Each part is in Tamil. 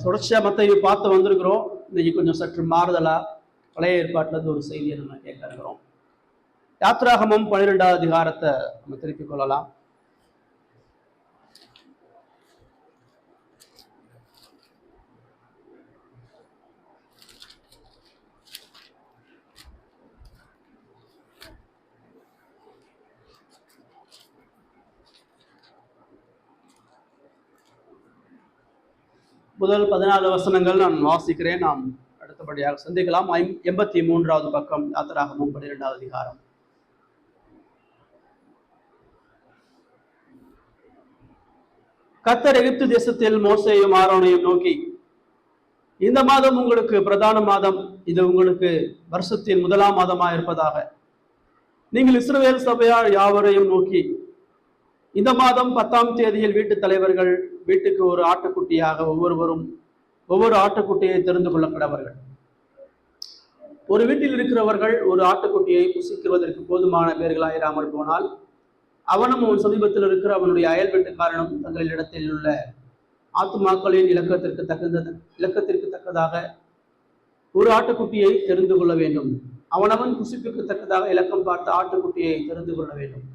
தொடர்ச்சியாக மத்தேயு பார்த்து வந்திருக்கிறோம். இன்னைக்கு கொஞ்சம் சற்று மாறுதலா பழைய ஏற்பாட்டிலேருந்து ஒரு செய்தியை நம்ம கேட்க இருக்கிறோம். யாத்ராகமம் 12வது அதிகாரத்தை நம்ம திருப்பிக் கொள்ளலாம். முதல் 14 வசனங்கள் நான் வாசிக்கிறேன். நாம் அடுத்தபடியாக சந்திக்கலாம். 83வது பக்கம், யாத்ராகமம் 12வது அதிகாரம். கர்த்தர் எகிப்து தேசத்தில் மோசேயும் ஆரோனையும் நோக்கி, இந்த மாதம் உங்களுக்கு பிரதான மாதம், இது உங்களுக்கு வருஷத்தின் முதலாம் மாதமாக இருப்பதாக. நீங்கள் இஸ்ரவேல் சபையார் யாவரையும் நோக்கி, இந்த மாதம் 10ஆம் தேதியில் வீட்டு தலைவர்கள் வீட்டுக்கு ஒரு ஆட்டுக்குட்டியாக ஒவ்வொருவரும் ஒவ்வொரு ஆட்டுக்குட்டியை தெரிந்து கொள்ள கடவர்கள். ஒரு வீட்டில் இருக்கிறவர்கள் ஒரு ஆட்டுக்குட்டியை புசிக்குவதற்கு போதுமான பேர்களாயிராமல் போனால், அவனும் அவன் சமீபத்தில் இருக்கிற அவனுடைய அயல் வீட்டுக்காரனும் தங்களின் இடத்தில் உள்ள ஆத்துமாக்களின் இலக்கத்திற்கு தக்கதாக ஒரு ஆட்டுக்குட்டியை தெரிந்து கொள்ள வேண்டும். அவனவன் புசிப்புக்கு தக்கதாக இலக்கம் பார்த்த ஆட்டுக்குட்டியை தெரிந்து கொள்ள வேண்டும்.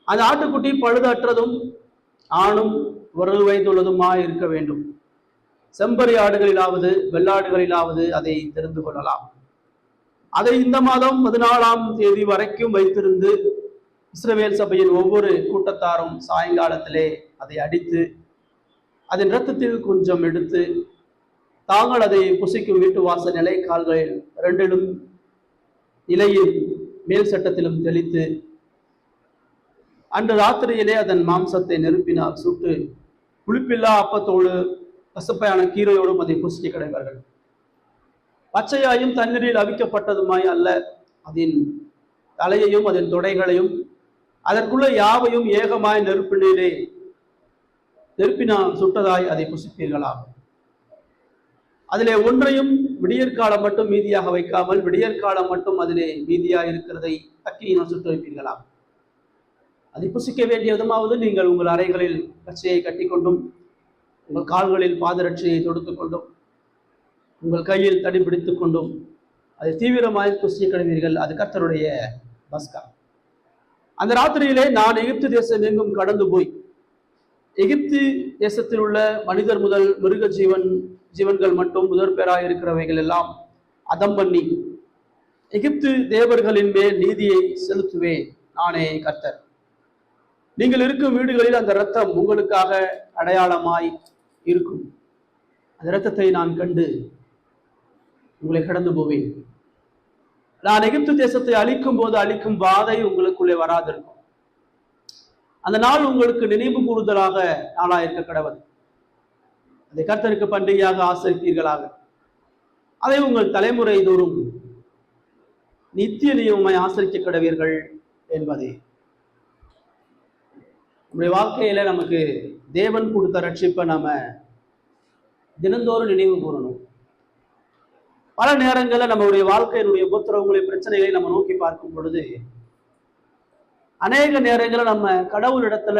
அந்த ஆட்டுக்குட்டி பழுதற்றதும் ஆணும் ஒரு வயதுள்ளதுமாய் இருக்க வேண்டும். செம்பரி ஆடுகளிலாவது வெள்ளாடுகளிலாவது அதை தெரிந்து கொள்ளலாம். அதை இந்த மாதம் 14ஆம் தேதி வரைக்கும் வைத்திருந்து இஸ்ரவேல் சபையின் ஒவ்வொரு கூட்டத்தாரும் சாயங்காலத்திலே அதை அடித்து அதன் இரத்தத்தில் கொஞ்சம் எடுத்து தாங்கள் அதை புசிக்கும் வீட்டு வாசல் நிலை கால்களில் 2லும் இலையில் மேல் சட்டத்திலும் தெளித்து அன்று ராத்திரியிலே அதன் மாம்சத்தை நெருப்பினால் சுட்டு புளிப்பில்லா அப்பத்தோடு கசப்பையான கீரையோடும் அதை புசிக்க கிடைப்பார்கள். பச்சையாயும் தண்ணீரில் அவிக்கப்பட்டதுமாய் அல்ல, அதன் தலையையும் அதன் தொடைகளையும் அதற்குள்ள யாவையும் ஏகமாய் நெருப்பினால் சுட்டதாய் அதை புசிப்பீர்களா. அதிலே ஒன்றையும் விடியற்காலம் மட்டும் மீதியாக வைக்காமல் விடியற்காலம் மட்டும் அதிலே மீதியாக இருக்கிறதை அக்கினியினால் சுட்டு வைப்பீர்களா. அதை புசிக்க வேண்டிய விதமாவது நீங்கள் உங்கள் அறைகளில் கச்சையை கட்டிக்கொண்டும் உங்கள் கால்களில் பாதரட்சியை தொடுத்துக் கொண்டும் உங்கள் கையில் தடி பிடித்துக் கொண்டும் அதை தீவிரமாக புசிக்க கிடைவீர்கள். அது கர்த்தருடைய பஸ்கா. அந்த ராத்திரியிலே நான் எகிப்து தேசம் எங்கும் கடந்து போய் எகிப்து தேசத்தில் உள்ள மனிதர் முதல் மிருக ஜீவன்கள் மட்டும் முதற் பேராக இருக்கிறவைகள் எல்லாம் அதம் பண்ணி எகிப்து தேவர்களின் மேல் நீதியை செலுத்துவேன். நானே கர்த்தர். நீங்கள் இருக்கும் வீடுகளில் அந்த இரத்தம் உங்களுக்காக அடையாளமாய் இருக்கும். அந்த இரத்தத்தை நான் கண்டு உங்களை கடந்து போவேன். நான் எகிப்து தேசத்தை அழிக்கும் போது அழிக்கும் வாதை உங்களுக்குள்ளே வராதிருக்கும். அந்த நாள் உங்களுக்கு நினைவு கூறுதலாக நாளாக இருக்க கடவுள். அதை கர்த்தருக்கு பண்டிகையாக ஆசரிப்பீர்களாக. அதை உங்கள் தலைமுறை தோறும் நித்திய நியமமாய் ஆசரிக்க கடவீர்கள் என்பதே. நம்முடைய வாழ்க்கையில நமக்கு தேவன் கொடுத்த ரட்சிப்பை நம்ம தினந்தோறும் நினைவு கூறணும். பல நேரங்களில் நம்மளுடைய வாழ்க்கையினுடைய உபத்திரவங்களை பிரச்சனைகளை நம்ம நோக்கி பார்க்கும் பொழுது அநேக நேரங்களில் நம்ம கடவுளிடத்துல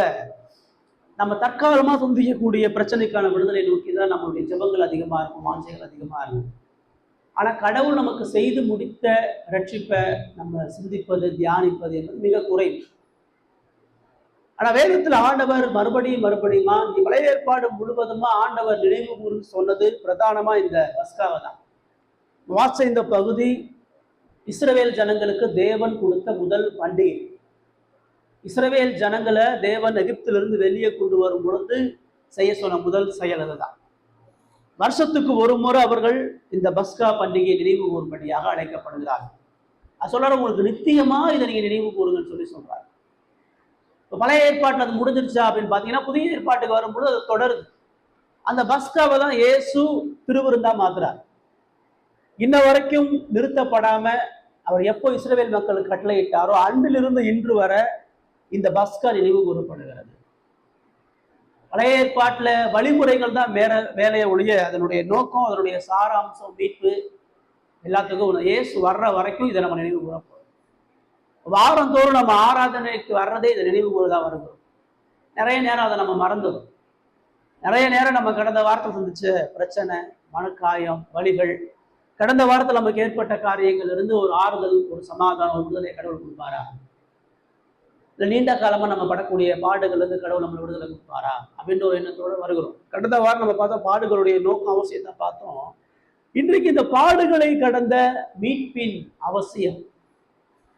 நம்ம தற்காலமா சந்திக்கக்கூடிய பிரச்சனைக்கான விடுதலை நோக்கி தான் நம்மளுடைய ஜெபங்கள் அதிகமா இருக்கும், வாஞ்சைகள் அதிகமா இருக்கும். ஆனா கடவுள் நமக்கு செய்து முடித்த ரட்சிப்பை நம்ம சிந்திப்பது தியானிப்பது என்பது மிக குறைவு. ஆனா வேதத்துல ஆண்டவர் மறுபடியுமா இந்த பழைய ஏற்பாடு முழுவதுமா ஆண்டவர் நினைவு கூர்ந்து சொன்னது பிரதானமா இந்த பஸ்காவை தான். வாச இந்த பகுதி இஸ்ரவேல் ஜனங்களுக்கு தேவன் கொடுத்த முதல் பண்டிகை. இஸ்ரவேல் ஜனங்களை தேவன் எகிப்திலிருந்து வெளியே கொண்டு வரும் பொழுது செய்ய சொன்ன முதல் செயல் அதுதான். வருஷத்துக்கு ஒரு முறை அவர்கள் இந்த பஸ்கா பண்டிகையை நினைவு கூறும்படியாக அழைக்கப்படுகிறார்கள். அது சொல்றாரு, உங்களுக்கு நித்தியமா இதை நீங்க நினைவு கூறுங்கன்னு சொல்லி சொல்றாரு. பழைய ஏற்பாட்டில் அது முடிஞ்சிருச்சா அப்படின்னு பார்த்தீங்கன்னா புதிய ஏற்பாட்டுக்கு வரும்போது அது தொடருது. அந்த பஸ்காவை தான் இயேசு திருவிருந்தா மாத்துறார். இன்ன வரைக்கும் நிறுத்தப்படாம அவர் எப்போ இஸ்ரவேல் மக்களுக்கு கட்டளையிட்டாரோ அன்றிலிருந்து இன்று வரை இந்த பஸ்கா நினைவு கூறப்படுகிறது. பழைய ஏற்பாட்டுல வழிமுறைகள் தான் வேலையை ஒழிய அதனுடைய நோக்கம், அதனுடைய சாராம்சம், மீட்பு எல்லாத்துக்கும் இயேசு வர்ற வரைக்கும் இதை நம்ம நினைவு கூறப்போம். வாரந்தோறும் நம்ம ஆராதனைக்கு வர்றதே இதை நினைவு கூறதா வருகிறோம். நிறைய நேரம் அதை நம்ம மறந்துடும். நிறைய நேரம் நம்ம கடந்த வாரத்தில் சந்திச்ச பிரச்சனை, மனக்காயம், வலிகள், கடந்த வாரத்தில் நமக்கு ஏற்பட்ட காரியங்கள் இருந்து ஒரு ஆறுதல், ஒரு சமாதானம், ஒரு விடுதலை கடவுள் கொடுப்பாரா? இல்லை நீண்ட காலமா நம்ம படக்கூடிய பாடுகள் இருந்து கடவுள் நம்மளை விடுதலை கொடுப்பாரா அப்படின்ற ஒரு எண்ணத்தோடு வருகிறோம். கடந்த வாரம் நம்ம பார்த்தோம் பாடுகளுடைய நோக்கம் அவசியத்தை பார்த்தோம். இன்றைக்கு இந்த பாடுகளை கடந்த மீட்பின் அவசியம்,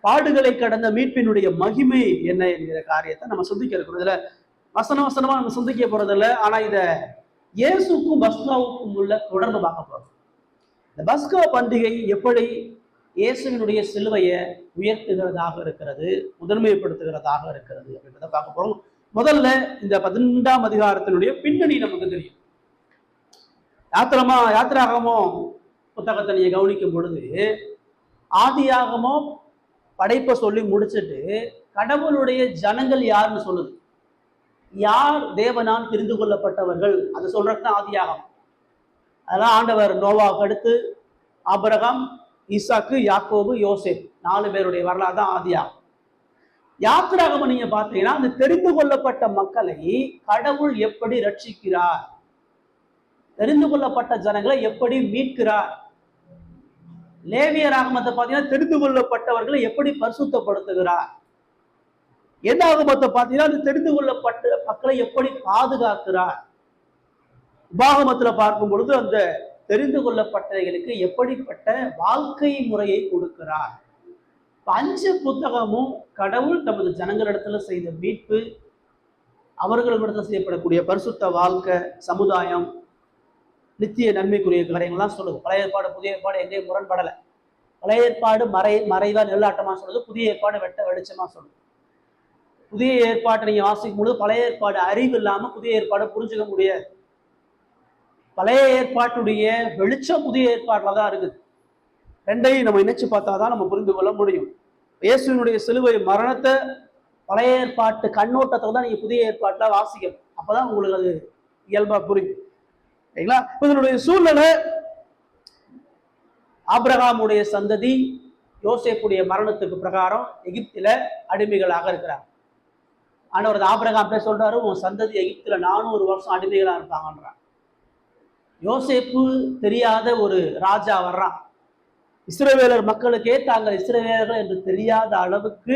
பாடுகளை கடந்த மீட்பினுடைய மகிமை என்ன என்கிற காரியத்தை நம்ம சிந்திக்க இருக்கிறோம். இதுல வசனமா நம்ம சிந்திக்க போறதில்ல. ஆனா இத இயேசுக்கும் பஸ்காவுக்கும் உள்ள தொடர்பு பார்க்க போறோம். இந்த பஸ்கா பண்டிகை எப்படி இயேசுவினுடைய சிலுவையை உயர்த்துகிறதாக இருக்கிறது, முதன்மைப்படுத்துகிறதாக இருக்கிறது அப்படின்றத பார்க்க போறோம். முதல்ல இந்த 12ஆம் அதிகாரத்தினுடைய பின்னணி நமக்கு தெரியும். யாத்திராகமோ புத்தகத்தை நீங்க கவனிக்கும் பொழுது ஆதியாகமோ படைப்பை சொல்லி முடிச்சுட்டு கடவுளுடைய ஜனங்கள் யாருன்னு சொல்லுது. யார் தேவனால் தெரிந்து கொள்ளப்பட்டவர்கள் அதை சொல்றதுதான் ஆதியாகமம். அதெல்லாம் ஆண்டவர் நோவாவுக்கு அடுத்து ஆபிரகாம், ஈசாக்கு, யாக்கோபு, யோசேப் 4 பேருடைய வரலாறு தான் ஆதியாகமம். யாத்திராகமம் நீங்க பார்த்தீங்கன்னா அந்த தெரிந்து கொள்ளப்பட்ட மக்களை கடவுள் எப்படி ரட்சிக்கிறார், தெரிந்து கொள்ளப்பட்ட ஜனங்களை எப்படி மீட்கிறார். லேவியராகமத்தை பார்த்தீங்கன்னா தெரிந்து கொள்ளப்பட்டவர்களை எப்படி பரிசுத்தப்படுத்துகிறார். என்னாகமத்தை பார்த்தீங்கன்னா அது தெரிந்து கொள்ளப்பட்ட மக்களை எப்படி பாதுகாக்கிறார். உபாகமத்துல பார்க்கும் பொழுது அந்த தெரிந்து கொள்ளப்பட்டவர்களுக்கு எப்படிப்பட்ட வாழ்க்கை முறையை கொடுக்கிறார். 5 புத்தகமும் கடவுள் தமது ஜனங்களிடத்துல செய்த மீட்பு, அவர்களிடத்துல செய்யப்படக்கூடிய பரிசுத்த வாழ்க்கை, சமுதாயம், நித்திய நன்மைக்குரிய காரியங்கள்லாம் சொல்லுது. பழைய ஏற்பாடு புதிய ஏற்பாடு எங்கேயும் முரண்படலை. பழைய ஏற்பாடு மறைவா நெல்லாட்டமா சொல்லுது, புதிய ஏற்பாடு வெட்ட வெளிச்சமா சொல்லுது. புதிய ஏற்பாட்டை நீங்க வாசிக்கும் பொழுது பழைய ஏற்பாடு அறிவு இல்லாம புதிய ஏற்பாடை புரிஞ்சுக்க முடியாது. பழைய ஏற்பாட்டுடைய வெளிச்சம் புதிய ஏற்பாடுல தான் இருக்குது. ரெண்டையும் நம்ம இணைச்சு பார்த்தாதான் நம்ம புரிந்து கொள்ள முடியும். இயேசுவினுடைய சிலுவை மரணத்தை பழைய ஏற்பாட்டு கண்ணோட்டத்தை தான் நீங்க புதிய ஏற்பாட்டுல வாசிக்கணும். அப்பதான் உங்களுக்கு அது இயல்பா புரியும். சரிங்களா? இதனுடைய சூழ்நிலை, ஆபிரகாமுடைய சந்ததி யோசேப்புடைய மரணத்துக்கு பிரகாரம் எகிப்தில அடிமைகளாக இருக்கிறார். ஆண்டவர் ஆபிரகாம் பேர் சொல்றாரு, உன் சந்ததி எகிப்தில 400 வருஷம் அடிமைகளா இருப்பாங்கன்றான். யோசேப்பு தெரியாத ஒரு ராஜா வர்றான். இஸ்ரவேலர் மக்களுக்கே தாங்கள் இஸ்ரவேலர்கள் என்று தெரியாத அளவுக்கு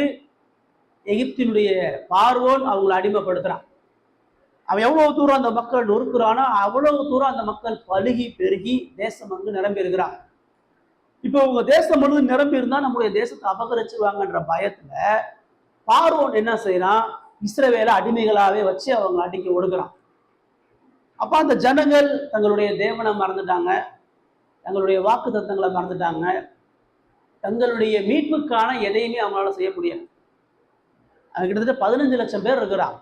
எகிப்தினுடைய பார்வோன் அவங்களை அடிமைப்படுத்துறான். அவன் எவ்வளவு தூரம் அந்த மக்கள் நொறுக்குறானோ அவ்வளவு தூரம் அந்த மக்கள் பலுகி பெருகி தேசம் அங்கு நிரம்பி இருக்கிறான். இப்போ உங்க தேசம் முழுவதும் நிரம்பி இருந்தா நம்முடைய தேசத்தை அபகரிச்சுவாங்கன்ற பயத்துல பார்வோன் என்ன செய்யறான், இஸ்ரவேலை அடிமைகளாவே வச்சு அவங்க அடிக்க ஒடுக்குறான். அப்ப அந்த ஜனங்கள் தங்களுடைய தேவனை மறந்துட்டாங்க, தங்களுடைய வாக்கு தத்தங்களை மறந்துட்டாங்க, தங்களுடைய மீட்புக்கான எதையுமே அவங்களால செய்ய முடியாது. கிட்டத்தட்ட 15 லட்சம் பேர் இருக்கிறான்.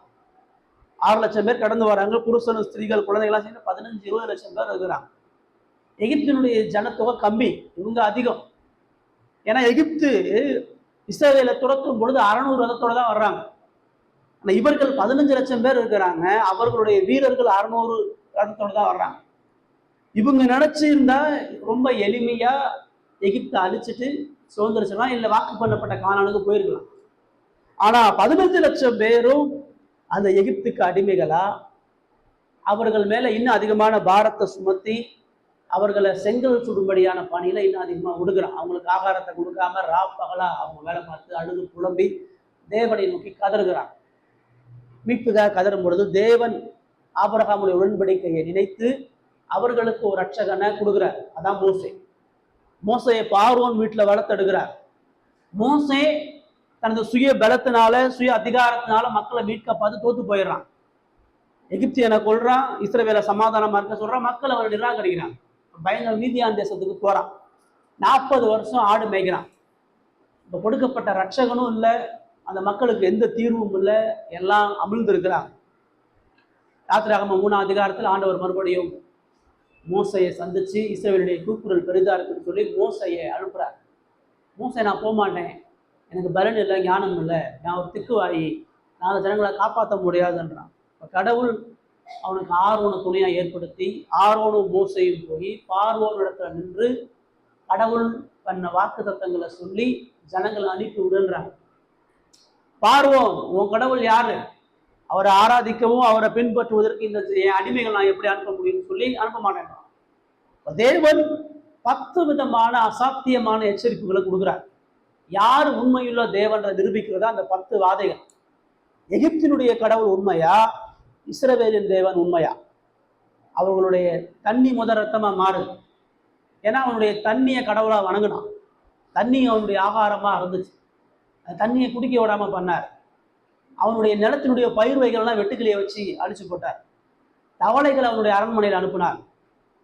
6 லட்சம் பேர் கடந்து வராங்க, புருஷன் ஸ்திரீகள் குழந்தைகள்லாம் சேர்ந்து 15-20 லட்சம் பேர் இருக்கிறாங்க. எகிப்தினுடைய ஜனத்தொகை கம்மி, இவங்க அதிகம். ஏன்னா எகிப்து இஸ்ரவேலை துரத்தும் பொழுது 600 ரதத்தோட தான் வர்றாங்க. ஆனா இவர்கள் 15 லட்சம் பேர் இருக்கிறாங்க, அவர்களுடைய வீரர்கள் 600 ரதத்தோட தான் வர்றாங்க. இவங்க நினைச்சிருந்தா ரொம்ப எளிமையா எகிப்தை அழிச்சிட்டு சுதந்திரிச்சலாம், இல்லை வாக்கு பண்ணப்பட்ட கானானுக்கு போயிருக்கலாம். ஆனா 15 லட்சம் பேரும் அந்த எகிப்துக்கு அடிமைகளா அவர்கள் மேல இன்னும் அதிகமான பாரத்தை சுமத்தி அவர்களை செங்கல் சுடும்படியான பணியில இன்னும் அதிகமா விடுகிறான். அவங்களுக்கு ஆகாரத்தை கொடுக்காம பகலா அவங்க வேலை பார்த்து அழுது புலம்பி தேவனை நோக்கி கதறுகிறான். மீட்புக்காக கதறும் பொழுது தேவன் ஆபிரகாமுடைய உடன்படிக்கையை நினைத்து அவர்களுக்கு ஒரு ரட்சகனை கொடுக்கிறார். அதான் மோசே. மோசையை பார்வோன் வீட்டுல வளர்த்தெடுக்கிறார். மோசே தனது சுய பலத்தினால சுய அதிகாரத்தினால மக்களை மீட்க பார்த்து தோத்து போயிடுறான். எகிப்தியனை கொள்றான், இஸ்ரவேலை சமாதானமா இருக்க சொல்றான், மக்கள் அவரை நிராகரிக்கிறான். பயங்கர மீதியான் தேசத்துக்கு போறான். 40 வருஷம் ஆடு மேய்க்கிறான். இப்ப கொடுக்கப்பட்ட ரட்சகனும் இல்லை, அந்த மக்களுக்கு எந்த தீர்வும் இல்லை, எல்லாம் அமிழ்ந்திருக்கிறாங்க. யாத்திராகமம் 3ஆம் அதிகாரத்தில் ஆண்டவர் மறுபடியும் மோசையை சந்திச்சு இஸ்ரவேலுடைய கூக்குரல் பெரிதா இருக்குன்னு சொல்லி மோசையை அனுப்புறார். மோசை, நான் போகமாட்டேன், எனக்கு பலன் இல்லை, ஞானம் இல்லை, நான் ஒரு திக்குவாயி, நான் ஜனங்களை காப்பாற்ற முடியாதுன்றான். இப்போ கடவுள் அவனுக்கு ஆரோனை துணையா ஏற்படுத்தி ஆரோனும் மோசையும் போய் பார்வோன் இடத்துல நின்று கடவுள் பண்ண வாக்கு தத்தங்களை சொல்லி ஜனங்களை அனுப்பி விடுன்றாங்க. பார்வோன், உன் கடவுள் யாரு? அவரை ஆராதிக்கவும் அவரை பின்பற்றுவதற்கு இந்த என் அடிமைகள் நான் எப்படி அனுப்ப முடியும்னு சொல்லி அனுப்ப மாட்டேன். தேவன் 10 விதமான அசாத்தியமான எச்சரிப்புகளை கொடுக்குறார். யார் உண்மையுள்ள தேவன் நிரூபிக்கிறதா அந்த 10 வாதைகள். எகிப்தினுடைய கடவுள் உண்மையா, இஸ்ரவேலின் தேவன் உண்மையா? அவர்களுடைய தண்ணி ரத்தமா மாறுது. ஏன்னா அவனுடைய தண்ணியை கடவுளா வணங்கினான். தண்ணி அவனுடைய ஆகாரமா இருந்துச்சு. தண்ணியை குடிக்க விடாம பண்ணார். அவனுடைய நிலத்தினுடைய பயிர் வகைகள்லாம் வெட்டுக்கிளியை வச்சு அழிச்சு போட்டார். தவளைகளை அவனுடைய அரண்மனையில் அனுப்பினார்.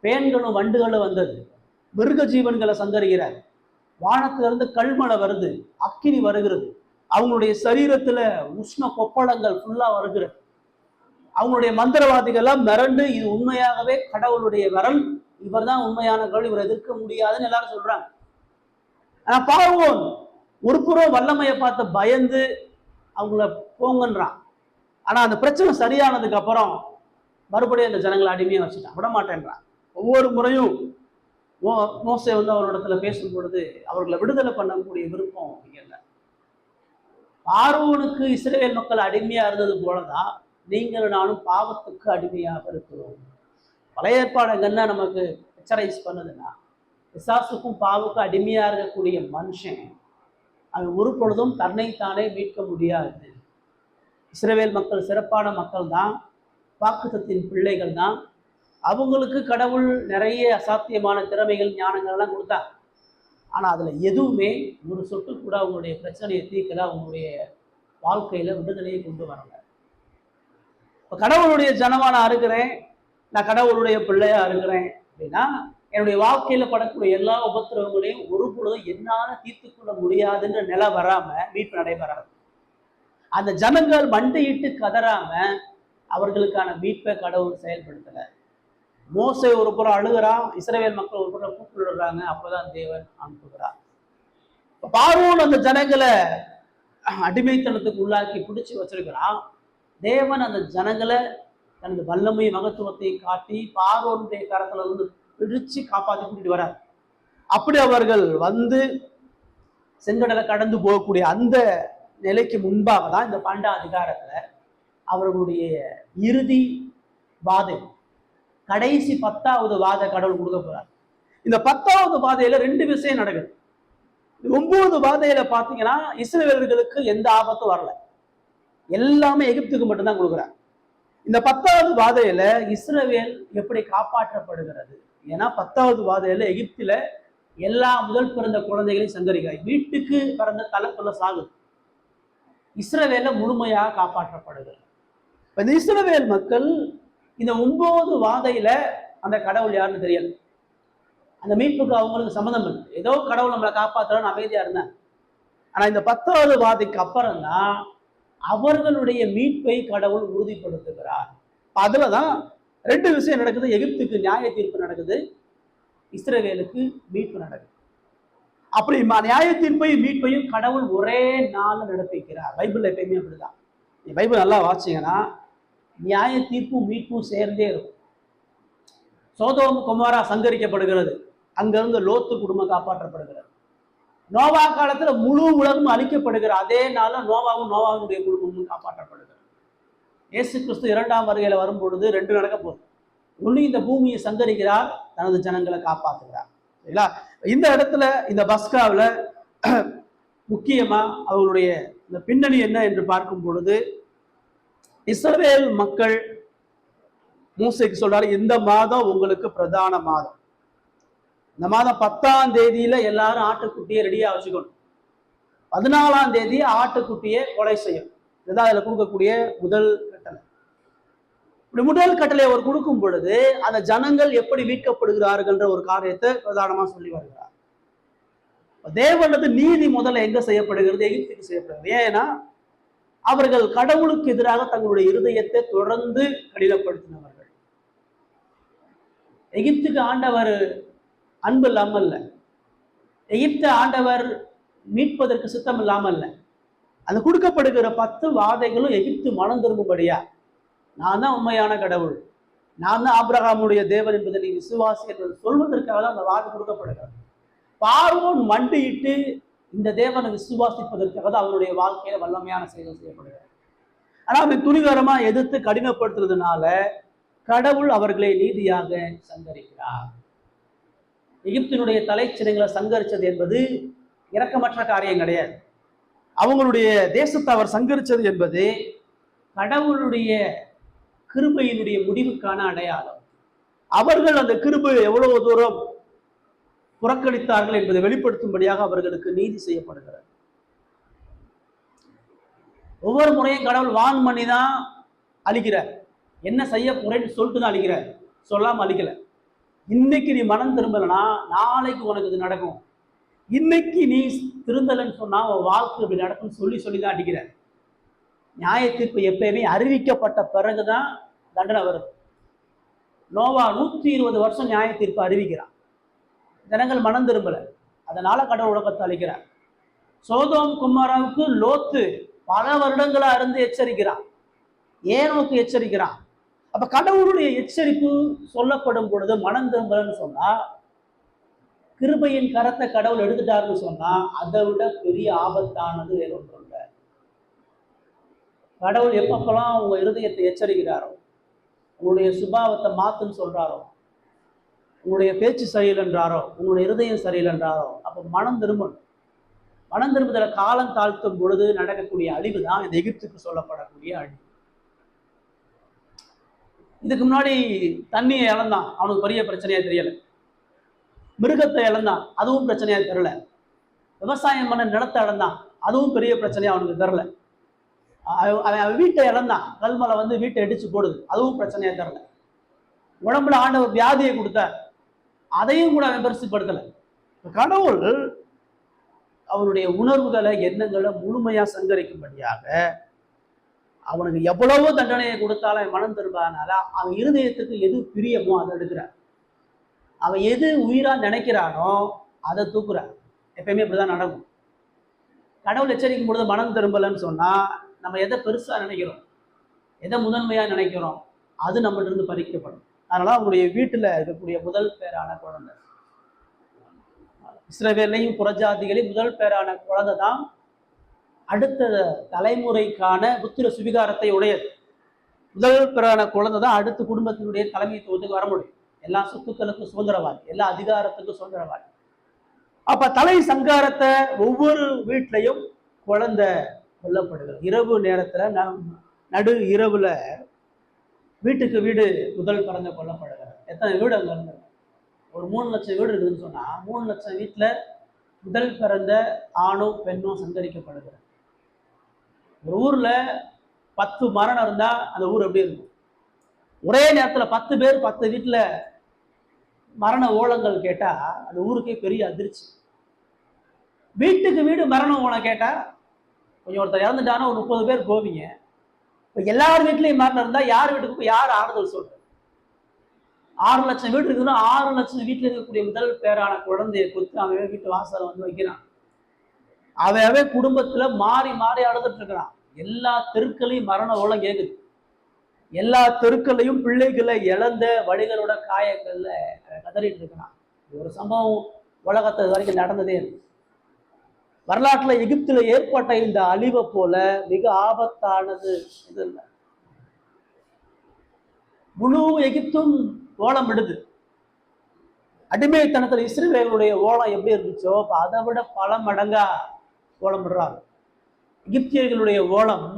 பேன்களும் வண்டுகளும் வந்தது. மிருக ஜீவன்களை சங்கரிக்கிறார். வானத்திலிருந்து கல்மழை வருது, அக்கினி வருகிறது. அவங்களுடைய சரீரத்துல உஷ்ண கொப்பளங்கள் ஃபுல்லா வருகிறது. அவங்களுடைய மந்திரவாதிகள்லாம் மிரண்டு இது உண்மையாகவே கடவுளுடைய வரல், இவர் தான் உண்மையான கடவுள், இவர் எதிர்க்க முடியாதுன்னு எல்லாரும் சொல்றாங்க. ஆனா பார்வோன் ஒரு புறம் வல்லமையை பார்த்து பயந்து அவங்கள போங்கன்றான். ஆனா அந்த பிரச்சனை சரியானதுக்கு அப்புறம் மறுபடியும் அந்த ஜனங்களை அடிமையா வச்சுட்டான், விட மாட்டேன்றான். ஒவ்வொரு முறையும் மோசே அவரிடத்துல பேசும் பொழுது அவர்களை விடுதலை பண்ணக்கூடிய விருப்பம் இல்லை. பார்வோனுக்கு இஸ்ரவேல் மக்கள் அடிமையா இருந்தது போலதான் நீங்களும் நானும் பாவத்துக்கு அடிமையாக இருக்கிறோம். பழைய ஏற்பாடு என்ன நமக்கு எச்சரைஸ் பண்ணுதுன்னா, பிசாசுக்கும் பாவுக்கும் அடிமையா இருக்கக்கூடிய மனுஷன் அவன் ஒரு பொழுதும் தன்னைத்தானே மீட்க முடியாது. இஸ்ரவேல் மக்கள் சிறப்பான மக்கள் தான், வாக்குத்தத்தின் பிள்ளைகள் தான். அவங்களுக்கு கடவுள் நிறைய அசாத்தியமான திறமைகள் ஞானங்கள்லாம் கொடுத்தாங்க. ஆனால் அதில் எதுவுமே ஒரு சொட்டு கூட அவங்களுடைய பிரச்சனையை தீர்க்கல, அவங்களுடைய வாழ்க்கையில் விடுதலையை கொண்டு வரல. இப்போ கடவுளுடைய ஜனமான இருக்கிறேன், நான் கடவுளுடைய பிள்ளையா இருக்கிறேன் அப்படின்னா என்னுடைய வாழ்க்கையில் படக்கூடிய எல்லா உபத்திரவங்களையும் ஒரு பொழுதும் என்னால் தீர்த்து கொள்ள முடியாதுன்ற நிலை வராமல் மீட்பு நடைபெறாது. அந்த ஜனங்கள் மண்டையிட்டு கதறாம அவர்களுக்கான மீட்பை கடவுள் செயல்படுத்தலை. மோசே ஒரு புறம் அழுகிறான், இஸ்ரவேல் மக்கள் ஒரு புறம் கூப்பிடுறாங்க, அப்போதான் தேவன் அனுப்புகிறார். பார்வோன் அந்த ஜனங்களை அடிமைத்தனத்துக்கு உள்ளாக்கி பிடிச்சி வச்சிருக்கிறான். தேவன் அந்த ஜனங்களை தனது வல்லமை மகத்துவத்தையும் காட்டி பார்வோனுடைய கரத்துல இருந்து பிடிச்சு காப்பாற்றி கூட்டிட்டு வரார். அப்படி அவர்கள் வந்து செங்கடலை கடந்து போகக்கூடிய அந்த நிலைக்கு முன்பாக தான் இந்த 12ஆம் அதிகாரத்துல அவர்களுடைய இறுதி வாதை, கடைசி 10வது வாதை கடவுள் கொடுக்க போறார். இந்த 10வது வாதையில 2 விஷயம் நடக்குது. 9 வாதையில பாத்தீங்கன்னா இஸ்ரவேலர்களுக்கு எந்த ஆபத்தும் வரல, எல்லாமே எகிப்துக்கு மட்டும்தான் கொடுக்குறாங்க. இந்த 10வது வாதையில இஸ்ரவேல் எப்படி காப்பாற்றப்படுகிறது? ஏன்னா 10வது வாதையில எகிப்துல எல்லா முதல் பிறந்த குழந்தைகளையும் சங்கரிக்கிறார். வீட்டுக்கு பிறந்த தலைக்குள்ள சாகுது. இஸ்ரவேல முழுமையாக காப்பாற்றப்படுகிறது. இந்த இஸ்ரவேல் மக்கள் இந்த 9 வாதையில அந்த கடவுள் யாருன்னு தெரியல. அந்த மீட்புக்கு அவங்களுக்கு சம்மந்தம் இல்லை. ஏதோ கடவுள் நம்மளை காப்பாற்றுறான்னு அமைதியா இருந்தேன். ஆனா இந்த 10வது வாதைக்கு அப்புறம் தான் அவர்களுடைய மீட்பை கடவுள் உறுதிப்படுத்துகிறார். அதுலதான் 2 விஷயம் நடக்குது. எகிப்துக்கு நியாய தீர்ப்பு நடக்குது, இஸ்ரவேலுக்கு மீட்பு நடக்குது. அப்படி நியாய தீர்ப்பையும் மீட்பையும் கடவுள் ஒரே நாள் நடப்பிக்கிறார். பைபிள்ல எப்பயுமே அப்படிதான். பைபிள் நல்லா வாசிங்கன்னா நியாய தீர்ப்பும் மீட்பும் சேர்ந்தே இருக்கும். சோதோம் குமாரா சங்கரிக்கப்படுகிறது, அங்கிருந்து லோத்து குடும்பம் காப்பாற்றப்படுகிறது. நோவா காலத்துல முழு உலகம் அழிக்கப்படுகிற அதே நாள்ல நோவாவுடைய குடும்பமும் காப்பாற்றப்படுகிறது. இயேசு கிறிஸ்து 2ஆம் வருகையில வரும் பொழுது 2 நடக்க போகுது. ஒண்ணு இந்த பூமியை சங்கரிக்கிறார், தனது ஜனங்களை காப்பாற்றுகிறார். சரிங்களா? இந்த இடத்துல இந்த பஸ்காவில் முக்கியமா அவங்களுடைய இந்த பின்னணி என்ன என்று பார்க்கும் பொழுது, இஸ்ரவேல் மக்கள் மூசைக்கு சொல்றாரு, இந்த மாதம் உங்களுக்கு பிரதான மாதம். இந்த மாதம் 10ஆம் தேதியில எல்லாரும் ஆட்டுக்குட்டியை ரெடியா வச்சுக்கணும். 14ஆம் தேதி ஆட்டுக்குட்டியை கொலை செய்யும். இதுதான் அதுல கொடுக்கக்கூடிய முதல் கட்டளை. இப்படி முதல் கட்டளை அவர் கொடுக்கும் பொழுது அந்த ஜனங்கள் எப்படி மீட்கப்படுகிறார்கள்ன்ற ஒரு காரியத்தை பிரதானமா சொல்லி வருகிறார். தேவனது நீதி முதல்ல எங்க செய்யப்படுகிறது? எகிப்துக்கு செய்யப்படுகிறது. ஏன்னா அவர்கள் கடவுளுக்கு எதிராக தங்களுடைய இருதயத்தை தொடர்ந்து கடினப்படுத்தினவர்கள். எகிப்துக்கு ஆண்டவர் அன்பு இல்லாமல் இல்லை, எகிப்து ஆண்டவர் மீட்பதற்கு சித்தம் இல்லாமல் இல்லை. அந்த கொடுக்கப்படுகிற 10 வாதைகளும் எகிப்து மனம் திரும்பும்படியா, நான் தான் உண்மையான கடவுள், நான் தான் ஆபிரகாமுடைய தேவன் என்பதை நீ விசுவாசி என்பதை சொல்வதற்காக தான் அந்த வாதை கொடுக்கப்படுகிறது. பார்வோன் மண்டியிட்டு இந்த தேவனை விசுவாசிப்பதற்காக தான் அவருடைய வாழ்க்கையில வல்லமையான செயல்கள் செய்யப்படுகிறது. ஆனா அவன் துணிகரமா எதிர்த்து கடினப்படுத்துறதுனால கடவுள் அவர்களை நீதியாக சங்கரிக்கிறார். எகிப்தினுடைய தலைச்சினங்களை சங்கரிச்சது என்பது இரக்கமற்ற காரியம் கிடையாது. அவங்களுடைய தேசத்தை அவர் சங்கரிச்சது என்பது கடவுளுடைய கிருபையினுடைய முடிவுக்கான அடையாளம். அவர்கள் அந்த கிருபை எவ்வளவு தூரம் புறக்கணித்தார்கள் என்பதை வெளிப்படுத்தும்படியாக அவர்களுக்கு நீதி செய்யப்படுகிறது. ஒவ்வொரு முறையும் கடவுள் வான் பண்ணி தான் அழிக்கிறார். என்ன செய்ய போறேன்னு சொல்லிட்டு தான் அழிக்கிறார், சொல்லாம அழிக்கல. இன்னைக்கு நீ மனம் திரும்பலனா நாளைக்கு உனக்கு இது நடக்கும். இன்னைக்கு நீ திருந்தலன்னு சொன்னா உன் வாழ்க்கை இப்படி நடக்கும்னு சொல்லி தான் அடிக்கிறார். நியாய தீர்ப்பு எப்பயுமே அறிவிக்கப்பட்ட பிறகுதான் தண்டனை வருது. நோவா 120 வருஷம் நியாய தீர்ப்பு அறிவிக்கிறான். ஜனங்கள் மனம் திரும்பல, அதனால கடவுள் உலகத்தை அழிக்கிறார். சோதோம் குமாராவுக்கு லோத்து பல வருடங்களா இருந்து எச்சரிக்கிறான், ஏனோக்கு எச்சரிக்கிறான். அப்ப கடவுளுடைய எச்சரிப்பு சொல்லப்படும் பொழுது மனம் திரும்பலன்னு சொன்னா, கிருபையின் கரத்தை கடவுள் எடுத்துட்டாருன்னு சொன்னா அதை விட பெரிய ஆபத்தானது வேற ஒன்று இல்லை. கடவுள் எப்பப்பெல்லாம் உங்க இருதயத்தை எச்சரிக்கிறாரோ, உங்களுடைய சுபாவத்தை மாத்துன்னு சொல்றாரோ, உங்களுடைய பேச்சு சரியில்லைன்றாரோ, உங்களுடைய இருதயம் சரியில்லைன்றாரோ, அப்போ மனம் திரும்பணும். மனம் திரும்புதல காலம் தாழ்த்தும் பொழுது நடக்கக்கூடிய அழிவு தான் இந்த எகிப்துக்கு சொல்லப்படக்கூடிய அழிவு. இதுக்கு முன்னாடி தண்ணியை இழந்தான், அவனுக்கு பெரிய பிரச்சனையா தெரியல. மிருகத்தை இழந்தான், அதுவும் பிரச்சனையா தெரியல. விவசாயம் பண்ண நிலத்தை இழந்தான், அதுவும் பெரிய பிரச்சனையா அவனுக்கு தெரியல. அவன் வீட்டை இழந்தான், கல்மலை வந்து வீட்டை அடிச்சு போடுது, அதுவும் பிரச்சனையா தெரியல. உடம்புல ஆண்டவர் வியாதியை கொடுத்தார், அதையும் கூட அவன் பெருசுப்படுத்தல. கடவுள் அவனுடைய உணர்வுகளை எண்ணங்களை முழுமையா சங்கரிக்கும்படியாக அவனுக்கு எவ்வளவோ தண்டனையை கொடுத்தாலும் மனம் திரும்பாதனால அவன் இருதயத்துக்கு எது பிரியமோ அதை எடுக்கிறான். அவன் எது உயிரா நினைக்கிறானோ அதை தூக்குறான். எப்பயுமே இப்படிதான் நடக்கும். கடவுள் எச்சரிக்கும் பொழுது மனம் திரும்பலன்னு சொன்னா நம்ம எதை பெருசா நினைக்கிறோம், எதை முதன்மையா நினைக்கிறோம், அது நம்மகிட்ட இருந்து பறிக்கப்படும். அதனால அவங்களுடைய வீட்டுல இருக்கக்கூடிய முதல் பேரான குழந்தை, இஸ்ரவேலையும் புறஜாதிகளையும் முதல் பேரான குழந்தை தான் அடுத்த தலைமுறைக்கான புத்திர சுவிகாரத்தை உடையது. முதல் பேரான குழந்தை தான் அடுத்த குடும்பத்தினுடைய தலைமைத்துவத்துக்கு வர முடியும். எல்லா சொத்துக்களுக்கும் சுதந்திரவாதி, எல்லா அதிகாரத்துக்கும் சுதந்திரவாதி. அப்ப தலை சங்காரத்தை ஒவ்வொரு வீட்லையும் குழந்தை கொல்லப்படுகிறது. இரவு நேரத்துல நடு இரவுல வீட்டுக்கு வீடு முதல் பிறந்த கொல்லப்படுகிறது. எத்தனை வீடு அங்க இருந்தது? ஒரு 3 லட்சம் வீடு இருக்குதுன்னு சொன்னா 3 லட்சம் வீட்டுல முதல் பிறந்த ஆணும் பெண்ணும் சங்கரிக்கப்படுகிறது. ஒரு ஊர்ல 10 மரணம் இருந்தா அந்த ஊர் எப்படி இருக்கும்? ஒரே நேரத்துல 10 பேர் 10 வீட்டுல மரண ஓலங்கள் கேட்டா அந்த ஊருக்கே பெரிய அதிர்ச்சி. வீட்டுக்கு வீடு மரண ஓலம் கேட்டா கொஞ்சம் ஒருத்தர் இறந்துட்டானா ஒரு 30 பேர் போவீங்க. இப்போ எல்லார் வீட்லையும் மரணம் இருந்தா யார் வீட்டுக்கு போய் யார் ஆறுதல் சொல்றது? 6 லட்சம் வீடு இருக்குதுன்னா 6 லட்சம் வீட்டுல இருக்கக்கூடிய முதல் பேரான குழந்தைய கொத்து அவன் வீட்டு வாசலை வந்து வைக்கிறான். அவன் குடும்பத்துல மாறி மாறி அழுதுட்டு இருக்கிறான். எல்லா தெருக்களையும் மரண ஓலம் கேக்குது. எல்லா தெருக்களையும் பிள்ளைகளை இழந்த வழிகளோட காயங்கள்ல கதறிட்டு இருக்கிறான். ஒரு சம்பவம் உலகத்தை வரைக்கும் நடந்ததே இருக்கு. வரலாற்றுல எகிப்துல ஏற்பட்ட இந்த அழிவை போல மிக ஆபத்தானது இது இல்லை. முழு எகிப்தும் ஓலம் விடுது. அடிமைத்தனத்துல இஸ்ரவேலுடைய ஓலம் எப்படி இருந்துச்சோ அதை விட பல மடங்கா ஓலம் விடுறாங்க. எகிப்தியர்களுடைய ஓலம்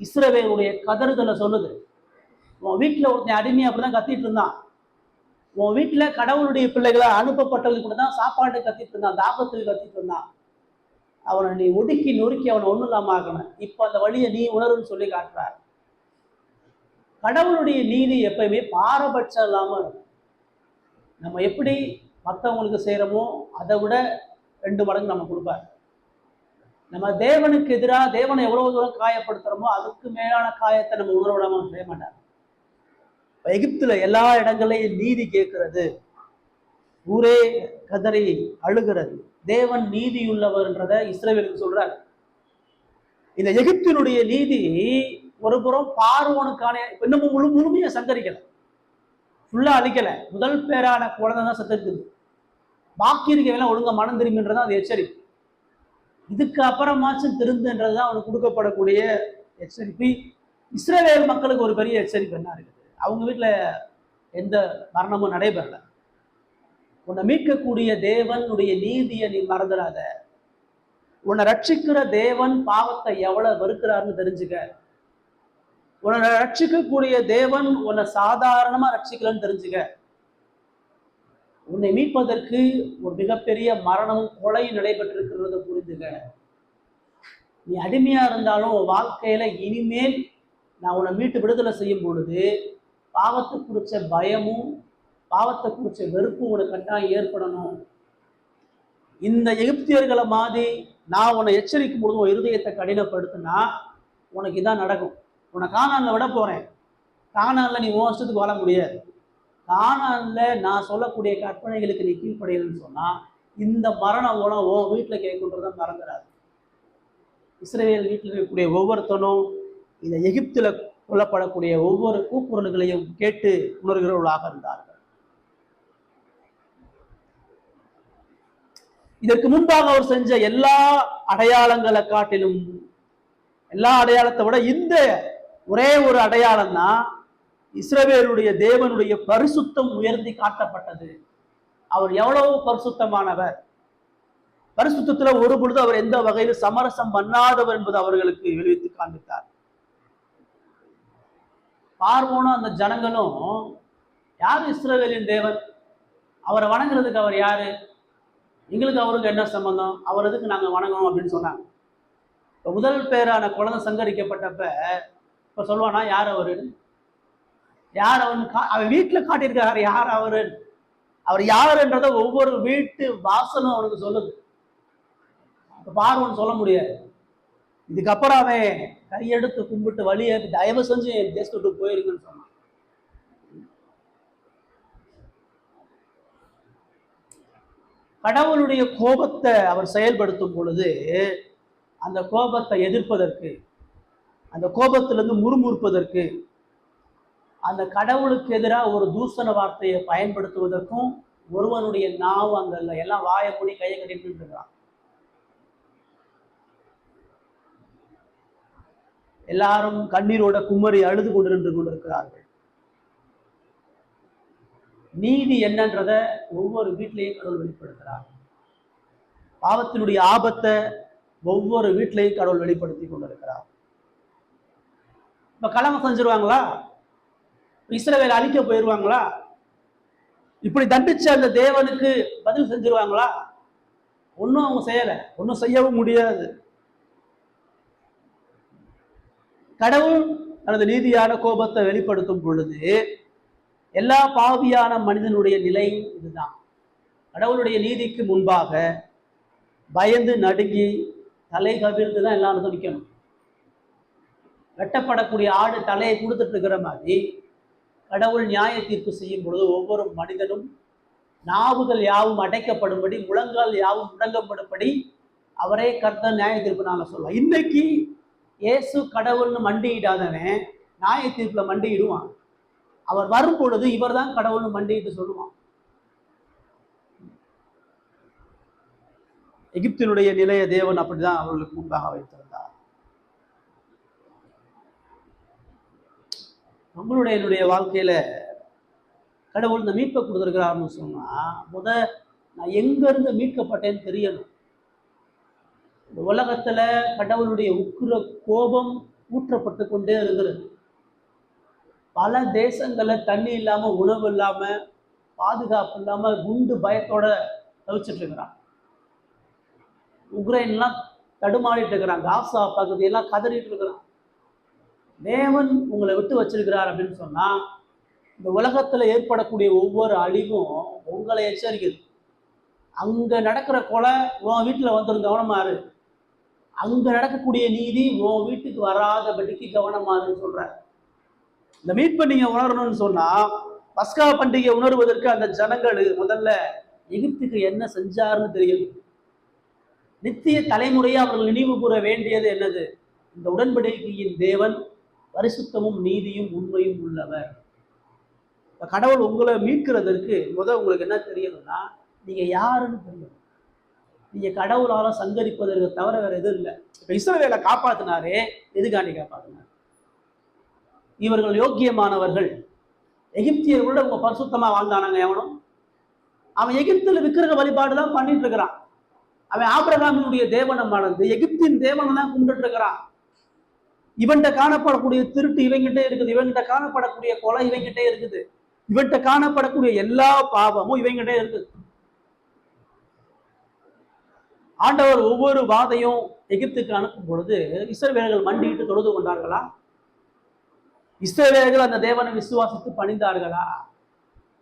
இஸ்ரவேலுடைய கதறுதலை சொல்லுது. உன் வீட்டுல ஒருத்தன் அடிமையா அப்படிதான் கத்திட்டு இருந்தான். உன் வீட்டுல கடவுளுடைய பிள்ளைகளை அனுப்பப்பட்டவங்க கூட தான் சாப்பாடு கத்திட்டு இருந்தான், தாபத்துக்கு கத்திட்டு இருந்தான். அவனை நீ ஒடுக்கி நொறுக்கி அவனை ஒன்றும் இல்லாம ஆக்கணும். இப்ப அந்த வழியை நீ உணருன்னு சொல்லி காட்டுறார். கடவுளுடைய நீதி எப்பயுமே பாரபட்சம் இல்லாம இருக்கும். நம்ம எப்படி மற்றவங்களுக்கு செய்யறோமோ அதை விட 2 மடங்கு நம்ம கொடுப்பார். நம்ம தேவனுக்கு எதிராக தேவனை எவ்வளவு தூரம் காயப்படுத்துறோமோ அதுக்கு மேலான காயத்தை நம்ம உணர விடாம செய்ய மாட்டார். எகிப்துல எல்லா இடங்களையும் நீதி கேட்கிறது, ஊரே கதறி அழுகிறது. தேவன் நீதியுள்ளவர்ன்றத இஸ்ரவேலுக்கு சொல்றார். இந்த எகிப்தினுடைய நீதி ஒரு புறம் பார்வோனுக்கான இன்னமும் முழுமையா சங்கரிக்கல, ஃபுல்லா அழிக்கல. முதல் பேரான குழந்தை தான் சத்தரிக்குது. பாக்கி இருக்கவெல்லாம் ஒழுங்கா மனம் திரும்பின்றதான் அது எச்சரிப்பு. இதுக்கு அப்புறமாச்சும் திருந்துன்றதுதான் அவனுக்கு கொடுக்கப்படக்கூடிய எச்சரிப்பு. இஸ்ரவேல் மக்களுக்கு ஒரு பெரிய எச்சரிக்கை என்ன இருக்குது? அவங்க வீட்டுல எந்த மரணமும் நடைபெறல. உன்னை மீட்கக்கூடிய தேவனுடைய நீதியை நீ மறந்துடாத. உன்னை ரட்சிக்கிற தேவன் பாவத்தை எவ்வளவு வெறுக்கிறாருன்னு தெரிஞ்சுக்க. உன்னை ரட்சிக்கக்கூடிய தேவன் உன்னை சாதாரணமா ரட்சிக்கலன்னு தெரிஞ்சுக்க. உன்னை மீட்பதற்கு ஒரு மிகப்பெரிய மரணமும் கொலையும் நடைபெற்றிருக்கிறத புரிஞ்சுக்க. நீ அடிமையா இருந்தாலும் வாழ்க்கையில இனிமேல் நான் உன்னை மீட்டு விடுதலை செய்யும் பொழுது பாவத்தை குறிச்ச பயமும் பாவத்தை குறிச்ச வெறுப்பும் உனக்கு கட்டாயம் ஏற்படணும். இந்த எகிப்தியர்களை மாதிரி நான் உன்னை எச்சரிக்கும் பொழுது உன் இருதயத்தை கடினப்படுத்தினா உனக்கு இதான் நடக்கும். உன்னை கானான்ல விட போறேன். கானான்ல நீ உன் இஷ்டத்துக்கு வாழ முடியாது. கானான்ல நான் சொல்லக்கூடிய கற்பனைகளுக்கு நீ கீழ்ப்படையலன்னு சொன்னா இந்த மரண உணவு உன் வீட்டில் கேட்கின்றத மறந்துடாது. இஸ்ரவேல் வீட்டில் இருக்கக்கூடிய ஒவ்வொருத்தனும் இந்த எகிப்தில் கொல்லப்படக்கூடிய ஒவ்வொரு கூக்குரல்களையும் கேட்டு உணர்கிறவர்களாக இருந்தார்கள். இதற்கு முன்பாக அவர் செஞ்ச எல்லா அடையாளங்களை காட்டிலும், எல்லா அடையாளத்தை விட இந்த ஒரே ஒரு அடையாளம் தான் இஸ்ரவேலுடைய தேவனுடைய பரிசுத்தம் உயர்த்தி காட்டப்பட்டது. அவர் எவ்வளவு பரிசுத்தமானவர், பரிசுத்தத்துல ஒரு பொழுது அவர் எந்த வகையில் சமரசம் பண்ணாதவர் என்பது அவர்களுக்கு விளைவித்து காண்பித்தார். பார்வோனும் அந்த ஜனங்களும் யாரு இஸ்ரவேலின் தேவன், அவரை வணங்குறதுக்கு அவர் யாரு, எங்களுக்கு அவருக்கு என்ன சம்பந்தம், அவர் எதுக்கு நாங்க வணங்கணும் அப்படின்னு சொன்னாங்க. இப்போ முதல் பேரான குழந்தை சங்கரிக்கப்பட்டப்ப இப்ப சொல்லுவானா யார் அவரு, யார் அவன் வீட்டுல காட்டியிருக்காரு யார் அவரு, அவர் யாருன்றத ஒவ்வொரு வீட்டு வாசலும் அவனுக்கு சொல்லுது. பார்வன் சொல்ல முடியாது. இதுக்கப்புறம் அவன் கையெடுத்து கும்பிட்டு வழியை தயவு செஞ்சு என் தேசத்துக்கு போயிருங்கன்னு சொன்னான். கடவுளுடைய கோபத்தை அவர் செயல்படுத்தும் பொழுது அந்த கோபத்தை எதிர்ப்பதற்கு, அந்த கோபத்திலிருந்து முறுமுறுப்பதற்கு, அந்த கடவுளுக்கு எதிராக ஒரு தூசண வார்த்தையை பயன்படுத்துவதற்கும் ஒருவனுடைய நாவு அங்கல்ல, எல்லாம் வாயை மூடி கையை கட்டிட்டு இருக்கிறான். எல்லாரும் கண்ணீரோட குமரி அழுது கொண்டு கொண்டிருக்கிறார்கள். நீதி என்னன்றத ஒவ்வொரு வீட்டிலையும் கடவுள் வெளிப்படுத்துகிறார். பாவத்தினுடைய ஆபத்தை ஒவ்வொரு வீட்டிலையும் கடவுள் வெளிப்படுத்தி கொண்டிருக்கிறார். இப்ப கலகம் செஞ்சிருவாங்களா, இஸ்ரவேல் அழிக்க போயிருவாங்களா, இப்படி தண்டிச்ச அந்த தேவனுக்கு பதில் செஞ்சிருவாங்களா? ஒன்றும் அவங்க செய்யல, ஒன்றும் செய்யவும் முடியாது. கடவுள் தனது நீதியான கோபத்தை வெளிப்படுத்தும் பொழுது எல்லா பாவியான மனிதனுடைய நிலை இதுதான். கடவுளுடைய நீதிக்கு முன்பாக பயந்து நடுங்கி தலை கவிழ்ந்து தான் எல்லாரும் நிற்கணும். வெட்டப்படக்கூடிய ஆடு தலையை கொடுத்துட்டு இருக்கிற மாதிரி கடவுள் நியாய தீர்ப்பு செய்யும் பொழுது ஒவ்வொரு மனிதனும் நாவுகள் யாவும் அடைக்கப்படும்படி, முழங்கால் யாவும் முடங்கப்படும்படி அவரே கர்த்தர் நியாய தீர்ப்பு நாங்கள் சொல்லலாம். இன்னைக்கு இயேசு கடவுள்னு மண்டியிடாதவன் நியாய தீர்ப்புல மண்டியிடுவான். அவர் வரும் பொழுது இவர் தான் கடவுள்னு மண்டிட்டு சொல்லுவான். எகிப்தினுடைய நிலைய தேவன் அப்படிதான் அவர்களுக்கு முன்பாக வைத்திருந்தார். நம்மளுடைய என்னுடைய வாழ்க்கையில கடவுள் இந்த மீட்பை கொடுத்துருக்கிறாருன்னு சொன்னா நான் எங்க இருந்து மீட்கப்பட்டேன்னு தெரியணும். இந்த உலகத்துல கடவுளுடைய உக்கிர கோபம் ஊற்றப்பட்டு கொண்டே இருக்கிறது. பல தேசங்கள்ல தண்ணி இல்லாம, உணவு இல்லாம, பாதுகாப்பு இல்லாம, குண்டு பயத்தோட தவிச்சிட்டு இருக்கிறான். உக்ரைன்லாம் தடுமாறிட்டு இருக்கிறான். காசா பகுதியெல்லாம் கதறிட்டு இருக்கிறான். தேவன் உங்களை விட்டு வச்சிருக்கிறார் அப்படின்னு சொன்னா இந்த உலகத்துல ஏற்படக்கூடிய ஒவ்வொரு அழிவும் உங்களை எச்சரிக்குது. அங்க நடக்கிற கொலை உன் வீட்டுல வந்துடும், கவனமாறு. அங்க நடக்கக்கூடிய நீதி உன் வீட்டுக்கு வராதபடிக்கு கவனமாறுன்னு சொல்ற. இந்த மீட்பை நீங்க உணரணும்னு சொன்னா பஸ்கா பண்டிகை உணர்வதற்கு அந்த ஜனங்கள் முதல்ல எகிப்துக்கு என்ன செஞ்சாருன்னு தெரியும். நித்திய தலைமுறையை அவர்கள் நினைவு கூற வேண்டியது என்னது? இந்த உடன்படிக்கையின் தேவன் பரிசுத்தமும் நீதியும் உண்மையும் உள்ளவர். கடவுள் உங்களை மீட்கிறதற்கு உங்களுக்கு என்ன தெரியணும்னா நீங்க யாருன்னு தெரியணும். நீங்க கடவுளால சங்கரிப்பதற்கு தவிர வேற எதுவும் இல்லை. இப்ப இஸ்ரவேலை காப்பாத்தினாரே, எதுக்காண்டி காப்பாத்தினார்? இவர்கள் யோக்கியமானவர்கள். எகிப்தியர்களோட அவங்க பரிசுத்தமா வாழ்ந்தானாங்க எவனும். அவன் எகிப்துல விக்கிரக வழிபாடுதான் பண்ணிட்டு இருக்கிறான். அவன் ஆபிரகாமினுடைய தேவனை மறந்து எகிப்தின் தேவனை தான் கும்பிட்டு இருக்கிறான். இவன்கிட்ட காணப்படக்கூடிய திருட்டு இவங்கிட்டே இருக்குது, இவன்கிட்ட காணப்படக்கூடிய கொலை இவங்கிட்டே இருக்குது, இவன்கிட்ட காணப்படக்கூடிய எல்லா பாவமும் இவங்கிட்டே இருக்குது. ஆண்டவர் ஒவ்வொரு வாதையும் எகிப்துக்கு அனுப்பும் பொழுது இஸ்ரவேலர்கள் மண்டிட்டு தொழுது கொண்டார்களா? இஸ்ரவேலர்கள் அந்த தேவனை விசுவாசித்து பணிந்தார்களா?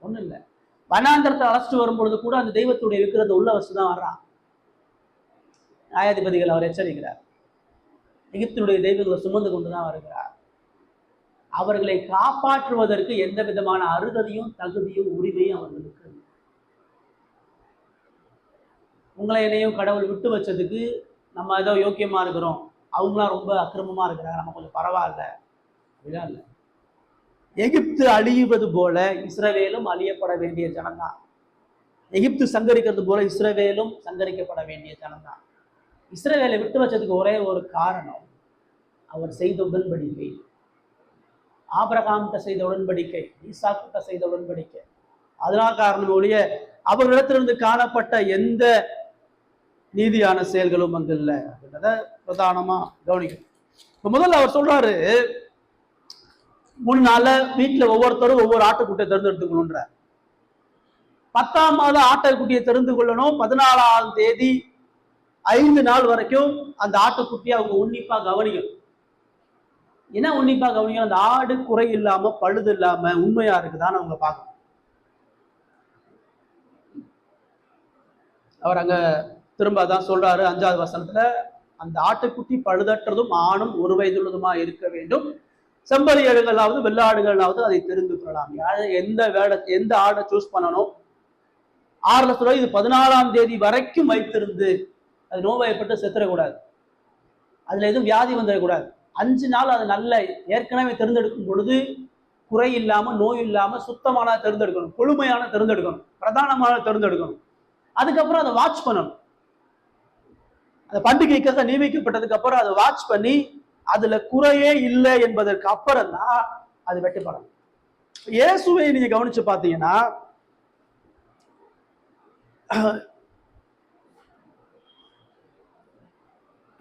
ஒண்ணும் இல்லை. வனாந்தரத்தை அழைச்சிட்டு வரும் பொழுது கூட அந்த தெய்வத்துடைய விக்கிரத்தை உள்ள வச்சுதான் வர்றான். நியாயாதிபதிகள் அவர் எச்சரிக்கிறார், எகிப்தினுடைய தெய்வங்களை சுமந்து கொண்டுதான் வருகிறார். அவர்களை காப்பாற்றுவதற்கு எந்த விதமான அருகதையும் தகுதியும் உரிமையும் அவர்களுக்கு. உங்களை என்னையும் கடவுள் விட்டு வச்சதுக்கு நம்ம ஏதோ யோக்கியமா இருக்கிறோம், அவங்களாம் ரொம்ப அக்கிரமமா இருக்கிறாங்க, நம்ம கொஞ்சம் பரவாயில்ல அப்படிலாம் இல்லை. எகிப்து அழியுவது போல இஸ்ரவேலும் அழியப்பட வேண்டிய ஜனம்தான். எகிப்து சங்கரிக்கிறது போல இஸ்ரவேலும் சங்கரிக்கப்பட வேண்டிய ஜனம்தான். இஸ்ரவேலை விட்டு வச்சதுக்கு ஒரே ஒரு காரணம், அவர் செய்த உடன்படிக்கை. ஆபிரகாம்கிட்ட செய்த உடன்படிக்கை, ஈசாக்கிட்ட செய்த உடன்படிக்கை. அதனால் காரணம் ஒழிய அவர்களிடத்திலிருந்து காணப்பட்ட எந்த நீதியான செயல்களும் அங்கு இல்லை அப்படின்றத பிரதானமா கவனிக்கணும். இப்ப முதல்ல அவர் சொல்றாரு, 3 நாள்ல வீட்டுல ஒவ்வொருத்தரும் ஒவ்வொரு ஆட்டுக்குட்டியை தேர்ந்தெடுத்துக்கணுன்ற. 10ஆம் மாத ஆட்டுக்குட்டியை தெரிந்து கொள்ளணும். 14ஆம் தேதி 5 நாள் வரைக்கும் அந்த ஆட்டுக்குட்டியை அவங்க உன்னிப்பா கவனிக்கணும். என்ன உன்னிப்பா கவனிக்கணும்? அந்த ஆடு குறை இல்லாம பழுது இல்லாம உண்மையா இருக்குதான்னு அவங்க பார்க்கணும். அவர் அங்க திரும்ப அதான் சொல்றாரு 5வது வசனத்துல, அந்த ஆட்டுக்குட்டி பழுதற்றதும் ஆணும் 1 வயதுள்ளதுமா இருக்க வேண்டும், செம்பறியாடுகளாவது வெள்ளாடுகளாவது அதை தெரிந்து கொள்ளலாம். எந்த ஆடை சூஸ் பண்ணணும்? 6 லட்சம் ரூபாய் இது 14ஆம் தேதி வரைக்கும் வைத்திருந்து அது நோய்வாய்ப்பட்டு செத்துடக்கூடாது, அதுல எதுவும் வியாதி வந்துடக்கூடாது. 5 நாள் அது நல்ல ஏற்கனவே தேர்ந்தெடுக்கும் பொழுது குறை இல்லாம நோய் இல்லாம சுத்தமான தேர்ந்தெடுக்கணும், கொழுமையான தேர்ந்தெடுக்கணும், பிரதானமான தேர்ந்தெடுக்கணும். அதுக்கப்புறம் அதை வாட்ச் பண்ணணும். அந்த பண்டிகைக்காக நியமிக்கப்பட்டதுக்கு அப்புறம் அதை வாட்ச் பண்ணி அதுல குறையே இல்லை என்பதற்கு அப்புறம் தான் அது வெட்டப்படும். இயேசுவை நீங்க கவனிச்சு பார்த்தீங்கன்னா,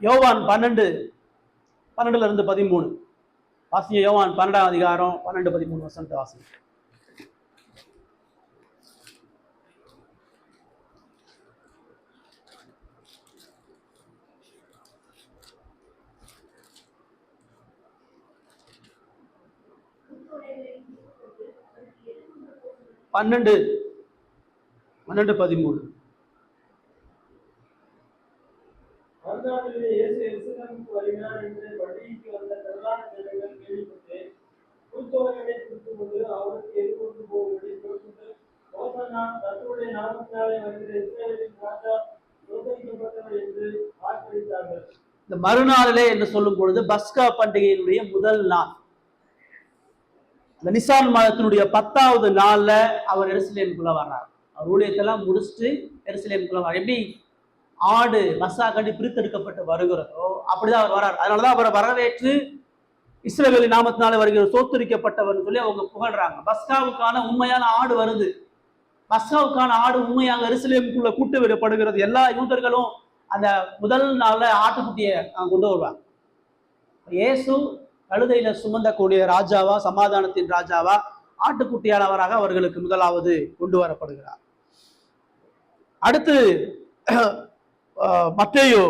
யோவான் 12:13 வாசிங்க. யோவான் 12ஆம் அதிகாரம் 12-13 வசனத்தை வாசிங்க. பன்னெண்டு 13. இந்த மறுநாளிலே என்று சொல்லும் பொழுது பஸ்கா பண்டிகையினுடைய முதல் நாள், இந்த நிசான் மாதத்தினுடைய 10வது நாள்ல அவர் எருசலேமுக்குள்ள வர்றார். அவர் ஊழியத்தெல்லாம் முடிச்சுட்டு எருசலேமுக்குள்ள வர்றார். எப்படி ஆடு பஸ்ஸா கட்டி பிரித்தெடுக்கப்பட்டு வருகிறதோ அப்படிதான் அவர் வர்றார். அதனாலதான் அவரை வரவேற்று இஸ்ரவேலின் நாமத்தினால வருகிற சோத்தரிக்கப்பட்டவர் சொல்லி அவங்க புகழ்றாங்க. பஸ்காவுக்கான உண்மையான ஆடு வருது. பஸ்காவுக்கான ஆடு உண்மையாக எருசலேமுக்குள்ள கூட்டு விடப்படுகிறது. எல்லா யூதர்களும் அந்த முதல் நாள்ல ஆட்டுக்குட்டியை கொண்டு வருவாங்க. இயேசு கழுதையில சுமந்தக்கூடிய ராஜாவா, சமாதானத்தின் ராஜாவா, ஆட்டுக்குட்டியானவராக அவர்களுக்கு முதலாவது கொண்டு வரப்படுகிறார். அடுத்து மத்தேயு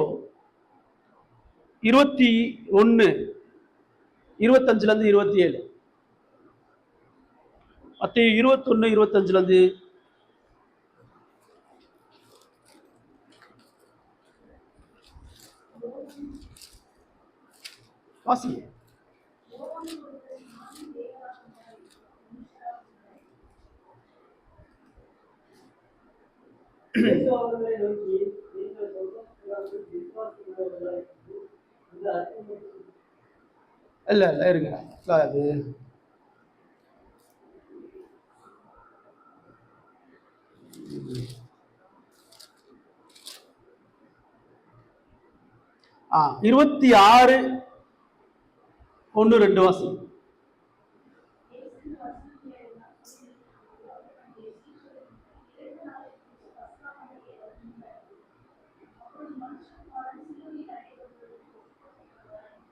21:25-27. மத்தேயு 21:25 வாசிங்க. இல்ல இருங்க, அது 26:1-2 வாசி.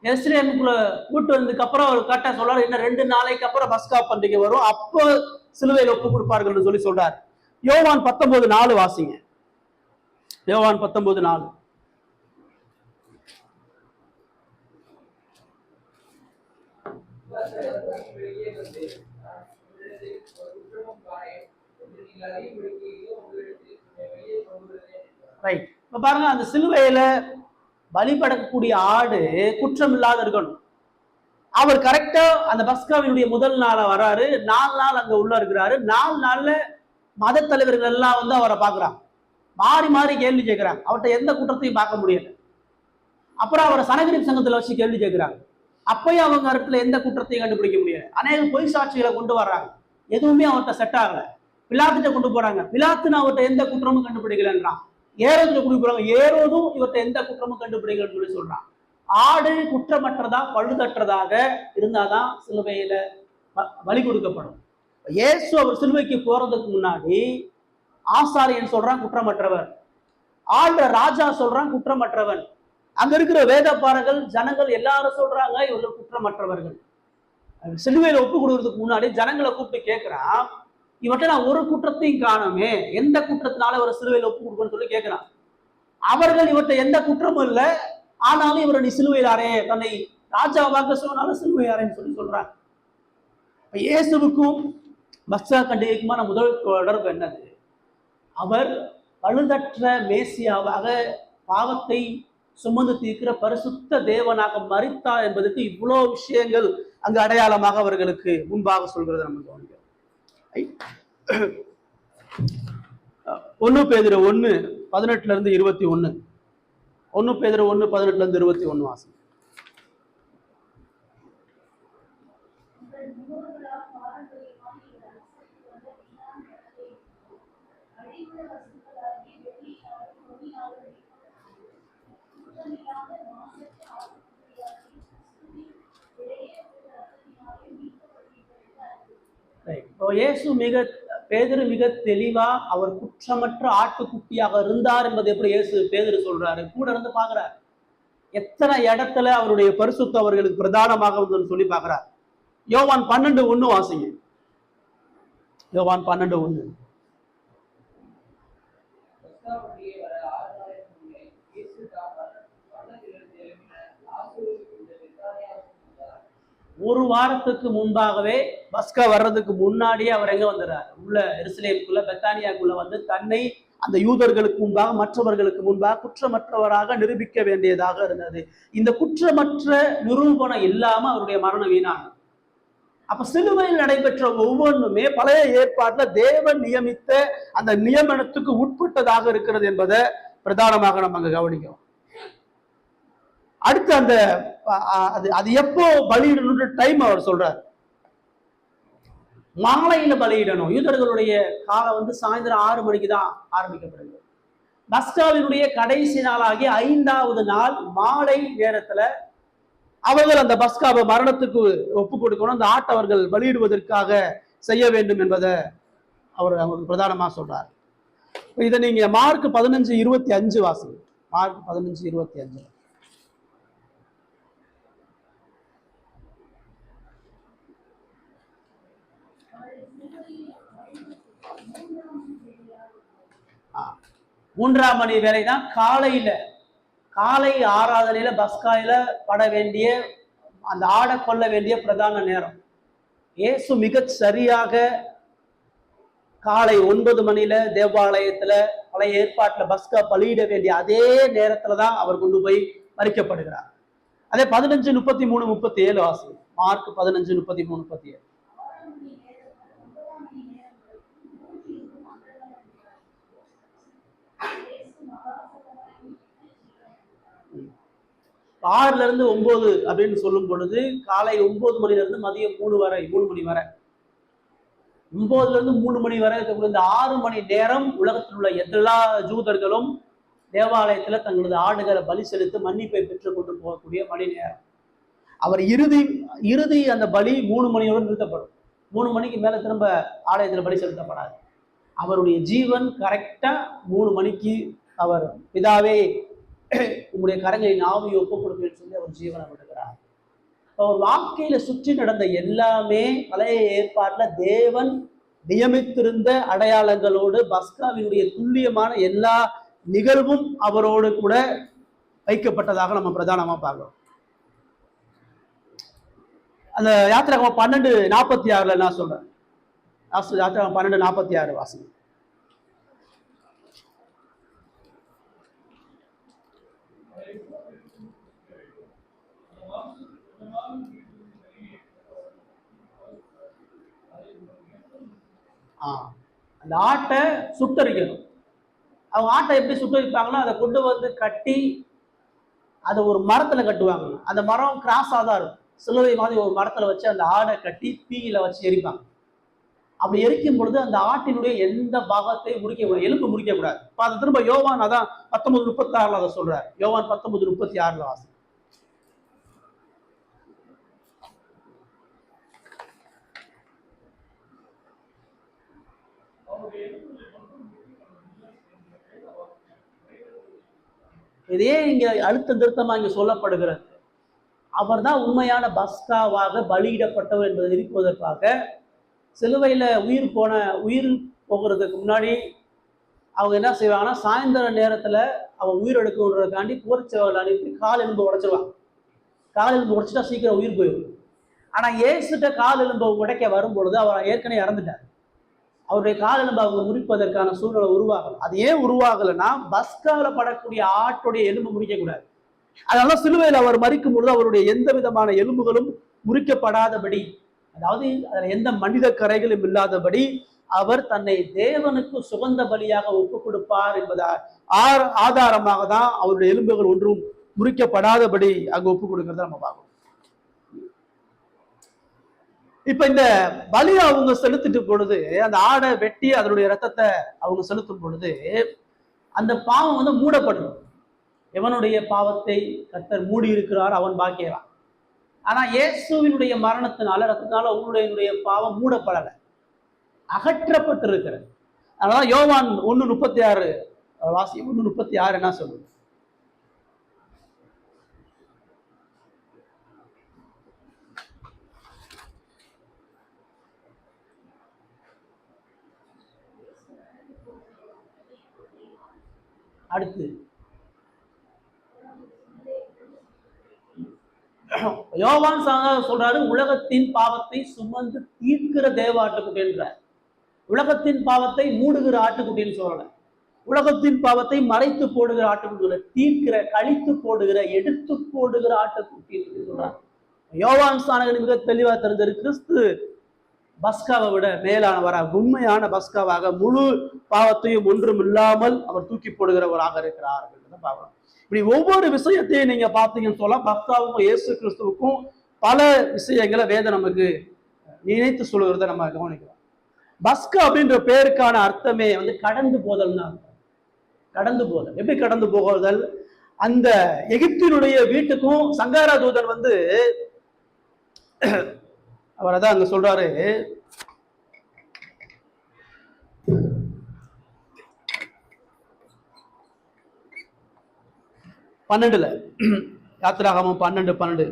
எருசலேமுக்குள்ள கூட்டு வந்ததுக்கு அப்புறம் அவர் கரெக்டா சொல்றாரு, இன்னும் 2 நாளைக்கு அப்புறம் பஸ்கா பண்டிகை வரும், அப்போ சிலுவையில் ஒப்பு கொடுப்பார்கள் சொல்லி சொல்றார். யோவான் 19:4 வாசிங்க. யோவான் 19:4. ரைட். இப்ப பாருங்க, அந்த சிலுவையில பலிபடக்கூடிய ஆடு குற்றம் இல்லாத இருக்கணும். அவர் கரெக்டா அந்த பஸ்காவினுடைய முதல் நாள வராரு, 4 நாள் அங்க உள்ள இருக்கிறாரு. 4 நாள்ல மத தலைவர்கள் எல்லாம் வந்து அவரை பாக்குறாங்க, மாறி மாறி கேள்வி கேட்கிறாங்க, அவர்கிட்ட எந்த குற்றத்தையும் பார்க்க முடியல. அப்புறம் அவரை சனகரிப் சங்கத்துல வச்சு கேள்வி கேட்கிறாங்க, அப்பயும் அவங்க இடத்துல எந்த குற்றத்தையும் கண்டுபிடிக்க முடியல. அநேக பொய் சாட்சிகளை கொண்டு வர்றாங்க, எதுவுமே அவர்கிட்ட செட் ஆகல. பிலாத்திட்ட கொண்டு போறாங்க, பிலாத்துன்னு அவர்கிட்ட எந்த குற்றமும் கண்டுபிடிக்கலன்றான். ஏரோதுல கொண்டு போறாங்க, ஏரோதும் இவர்கிட்ட எந்த குற்றமும் கண்டுபிடிக்கலன்னு சொல்லி சொல்றான். ஆடு குற்றமற்றதா பழுதற்றதாக இருந்தாதான் சிலுவையில பலி கொடுக்கப்படும். இயேசு அவர் சிலுவைக்கு போறதுக்கு முன்னாடி ஆசாரியன் சொல்றான் குற்றமற்றவர், ஆள்ற ராஜா சொல்றான் குற்றமற்றவன், அங்க இருக்கிற வேதப்பாரர்கள் ஜனங்கள் எல்லாரும் சொல்றாங்க இவர்கள் குற்றமற்றவர்கள். சிலுவையில ஒப்பு கொடுக்கறதுக்கு முன்னாடி ஜனங்களை கூப்பிட்டு கேட்கிறான், இவர்கிட்ட நான் ஒரு குற்றத்தையும் காணுமே, எந்த குற்றத்தினால இவரை சிலுவையில ஒப்பு கொடுக்கணும்னு சொல்லி கேட்கிறான். அவர்கள் இவர்கிட்ட எந்த குற்றமும் இல்லை, ஆனாலும் இவரை நீ சிலுவையிலாரே, தன்னை ராஜாவாக சொன்னாலும் சிலுவையாரேன்னு சொல்லி சொல்றாங்க. இயேசுவுக்கும் பஸ்கா பண்டிகைக்குமான முதல் தொடர்பு என்னது? அவர் பழுதற்ற மேசியாவாக பாவத்தை சுமந்து தீர்க்கிற பரிசுத்த தேவனாக மரித்தார் என்பதற்கு இவ்வளவு விஷயங்கள் அங்கு அடையாளமாக அவர்களுக்கு முன்பாக சொல்கிறது நம்ம கவனிக்கிறோம். 1 பேதுரு 1:18-21. 1 பேதுரு 1:18-21 வாசம். பேதுரு மிக தெளிவா அவர் குற்றமற்ற ஆட்டுக்குட்டியாக இருந்தார் என்பது எப்படி பேதுரு சொல்றாரு, கூட இருந்து பாக்குறாரு. எத்தனை இடத்துல அவருடைய பரிசுத்த அவர்களுக்கு பிரதானமாக சொல்லி பாக்குறார். யோவான் 12:1 வாசிங்க. யோவான் 12:1. ஒரு வாரத்துக்கு முன்பாகவே பஸ்கா வர்றதுக்கு முன்னாடியே அவர் எங்க வந்துடுறார், உள்ள எருசலேமுக்குள்ள பெத்தானியாக்குள்ள வந்து தன்னை அந்த யூதர்களுக்கு முன்பாக மற்றவர்களுக்கு முன்பாக குற்றமற்றவராக நிரூபிக்க வேண்டியதாக இருந்தது. இந்த குற்றமற்ற நிரூபணம் இல்லாம அவருடைய மரணம் வீணாகும். அப்ப சிலுவையில் நடைபெற்ற ஒவ்வொன்றுமே பழைய ஏற்பாட்டுல தேவன் நியமித்த அந்த நியமனத்துக்கு உட்பட்டதாக இருக்கிறது என்பதை பிரதானமாக நம்ம அங்க கவனிக்கிறோம். அடுத்து அந்த அது எப்போ பலியிடணும்ன்ற டைம் அவர் சொல்றார், மாலையில பலியிடணும். யூதர்களுடைய காலம் வந்து சாயந்தரம் 6 மணிக்கு தான் ஆரம்பிக்கப்படுது. பஸ்காவினுடைய கடைசி நாளாகிய 5வது நாள் மாலை நேரத்துல அவர்கள் அந்த பஸ்காவை மரணத்துக்கு ஒப்பு கொடுக்கணும், அந்த ஆட்டை அவர்கள் பலியிடுவதற்காக செய்ய வேண்டும் என்பதை அவர் அவங்களுக்கு பிரதானமா சொல்றார். இதை நீங்க மார்க் 15:25 வாசிங்க. மார்க் 15:25. மூன்றாம் மணி வேலை தான் காலை ஆராதனையில பஸ்காயில பட வேண்டிய அந்த ஆடை கொள்ள வேண்டிய பிரதான நேரம். இயேசு மிக சரியாக காலை 9 மணில தேவாலயத்துல பழைய ஏற்பாட்டுல பஸ்கா பலியிட வேண்டிய அதே நேரத்துலதான் அவர் கொண்டு போய் மறிக்கப்படுகிறார். அதே 15:33-37 வாசி. மார்க் 15:33-37. ஆறுல இருந்து 9 அப்படின்னு சொல்லும் பொழுது காலை 9 மணில இருந்து மதியம் 3 மணி வரை 9ல இருந்து 3 மணி வரை இருக்கக்கூடிய இந்த 6 மணி நேரம் உலகத்தில் உள்ள எல்லா ஜூதர்களும் தேவாலயத்துல தங்களது ஆடுகளை பலி செலுத்தி மன்னிப்பை பெற்றுக் கொண்டு போகக்கூடிய மணி நேரம். அவர் இறுதி அந்த பலி 3 மணியோடு நிறுத்தப்படும். 3 மணிக்கு மேல திரும்ப ஆலயத்துல பலி செலுத்தப்படாது. அவருடைய ஜீவன் கரெக்டா 3 மணிக்கு அவர் பிதாவே உங்களுடைய கரங்களின் ஆவியை ஒப்புக் கொடுப்பேன்னு சொல்லி அவர் ஜீவனை விடுகிறார். அவர் வாழ்க்கையில சுற்றி நடந்த எல்லாமே பழைய ஏற்பாட்டுல தேவன் நியமித்திருந்த அடையாளங்களோடு பஸ்காவினுடைய துல்லியமான எல்லா நிகழ்வும் அவரோடு கூட வைக்கப்பட்டதாக நம்ம பிரதானமா பார்க்கிறோம். அந்த யாத்திராகமம் 12:46 நான் சொல்றேன். யாத்திராகமம் 12:46 வாசனம். அந்த ஆட்டை சுட்டரிக்கணும். அவங்க ஆட்டை எப்படி சுட்டரிப்பாங்கன்னா, அதை கொண்டு வந்து கட்டி அதை ஒரு மரத்துல கட்டுவாங்க. அந்த மரம் கிராஸாக தான் இருக்கும். சிலுவை மாதிரி ஒரு மரத்துல வச்சு அந்த ஆடை கட்டி தீயில வச்சு எரிப்பாங்க. அப்படி எரிக்கும் பொழுது அந்த ஆட்டினுடைய எந்த பாகத்தையும் முறிக்கக்கூடாது, எலும்பு முறிக்கக்கூடாது. இப்போ அதை திரும்ப யோவான் அதான் 19:36 அதை சொல்றாரு. யோவான் 19:36 வாசம். இதே இங்க அழுத்த திருத்தமா இங்க சொல்லப்படுகிறது. அவர் தான் உண்மையான பஸ்காவாக பலியிடப்பட்டவர் என்பதை நிரூபிப்பதற்காக சிலுவையில உயிர் போகிறதுக்கு முன்னாடி அவங்க என்ன செய்வாங்கன்னா, சாயந்தர நேரத்துல அவன் உயிர் எடுக்கணுன்றதுக்காண்டி போர்ச்சவர்கள் அனுப்பி கால் எலும்பு உடைச்சிருவாங்க. கால் எலும்பு உடைச்சிட்டா சீக்கிரம் உயிர் போயிடும். ஆனா ஏசுட்ட கால் எலும்பை உடைக்க வரும் பொழுது அவர் ஏற்கனவே இறந்துட்டார். அவருடைய கால் எலும்பு அவங்க முறிப்பதற்கான சூழ்நிலை உருவாகல. அது ஏன் உருவாகலைன்னா, பஸ்காவில் படக்கூடிய ஆட்டுடைய எலும்பு முறிக்கக்கூடாது. அதனால சிலுவையில் அவர் மறிக்கும் பொழுது அவருடைய எந்த விதமான எலும்புகளும் முறிக்கப்படாதபடி, அதாவது அதில் எந்த மனித கரைகளும் இல்லாதபடி அவர் தன்னை தேவனுக்கு சுகந்த பலியாக ஒப்பு கொடுப்பார் என்பதா ஆதாரமாக தான் அவருடைய எலும்புகள் ஒன்றும் முறிக்கப்படாதபடி அங்கு ஒப்பு கொடுக்கறத நம்ம பார்க்கணும். இப்ப இந்த பலி அவங்க செலுத்திட்டு பொழுது, அந்த ஆடை வெட்டி அதனுடைய ரத்தத்தை அவங்க செலுத்தும் பொழுது அந்த பாவம் வந்து மூடப்படணும். எவனுடைய பாவத்தை கர்த்தர் மூடி இருக்கிறார் அவன் பாக்கியவான். ஆனா இயேசுவினுடைய மரணத்தினால ரத்தத்தினால உங்களுடைய பாவம் மூடப்படலை, அகற்றப்பட்டிருக்கிறது. அதனால யோவான் 1:36 வாசி. 1:36 என்ன சொல்லுது? அடுத்து யோவான் சொல்றாரு, உலகத்தின் பாவத்தை சுமந்து தீர்க்கிற தேவ ஆட்டுக்குட்டி என்றார். உலகத்தின் பாவத்தை மூடுகிற ஆட்டுக்குட்டின்னு சொல்லல, உலகத்தின் பாவத்தை மறைத்து போடுகிற ஆட்டுக்குட்டி, தீர்க்கிற, கழித்து போடுகிற, எடுத்து போடுகிற ஆட்டுக்குட்டின்னு சொல்றார். யோவான் ஸ்நானகன் மிக தெளிவா தெரிஞ்சது, கிறிஸ்து பஸ்காவை விட மேலானவராக, உண்மையான பஸ்காவாக, முழு பாவத்தையும் ஒன்றும் இல்லாமல் அவர் தூக்கி போடுகிறவராக இருக்கிறார் என்று பார்க்கலாம். இப்படி ஒவ்வொரு விஷயத்தையும் நீங்க பார்த்தீங்கன்னு சொல்ல, பஸ்காவுக்கும் இயேசு கிறிஸ்துவுக்கும் பல விஷயங்களை வேதம் நமக்கு நினைத்து சொல்லுகிறத நம்ம கவனிக்கிறோம். பஸ்கா அப்படின்ற பேருக்கான அர்த்தமே வந்து கடந்து போதல் தான். கடந்து போதல். எப்படி கடந்து போகுதல்? அந்த எகிப்தினுடைய வீட்டுக்கும் சங்கார தூதன் வந்து அவர் அதான் அங்க சொல்றாரு, பன்னெண்டுல, யாத்திராகமம் 12:12.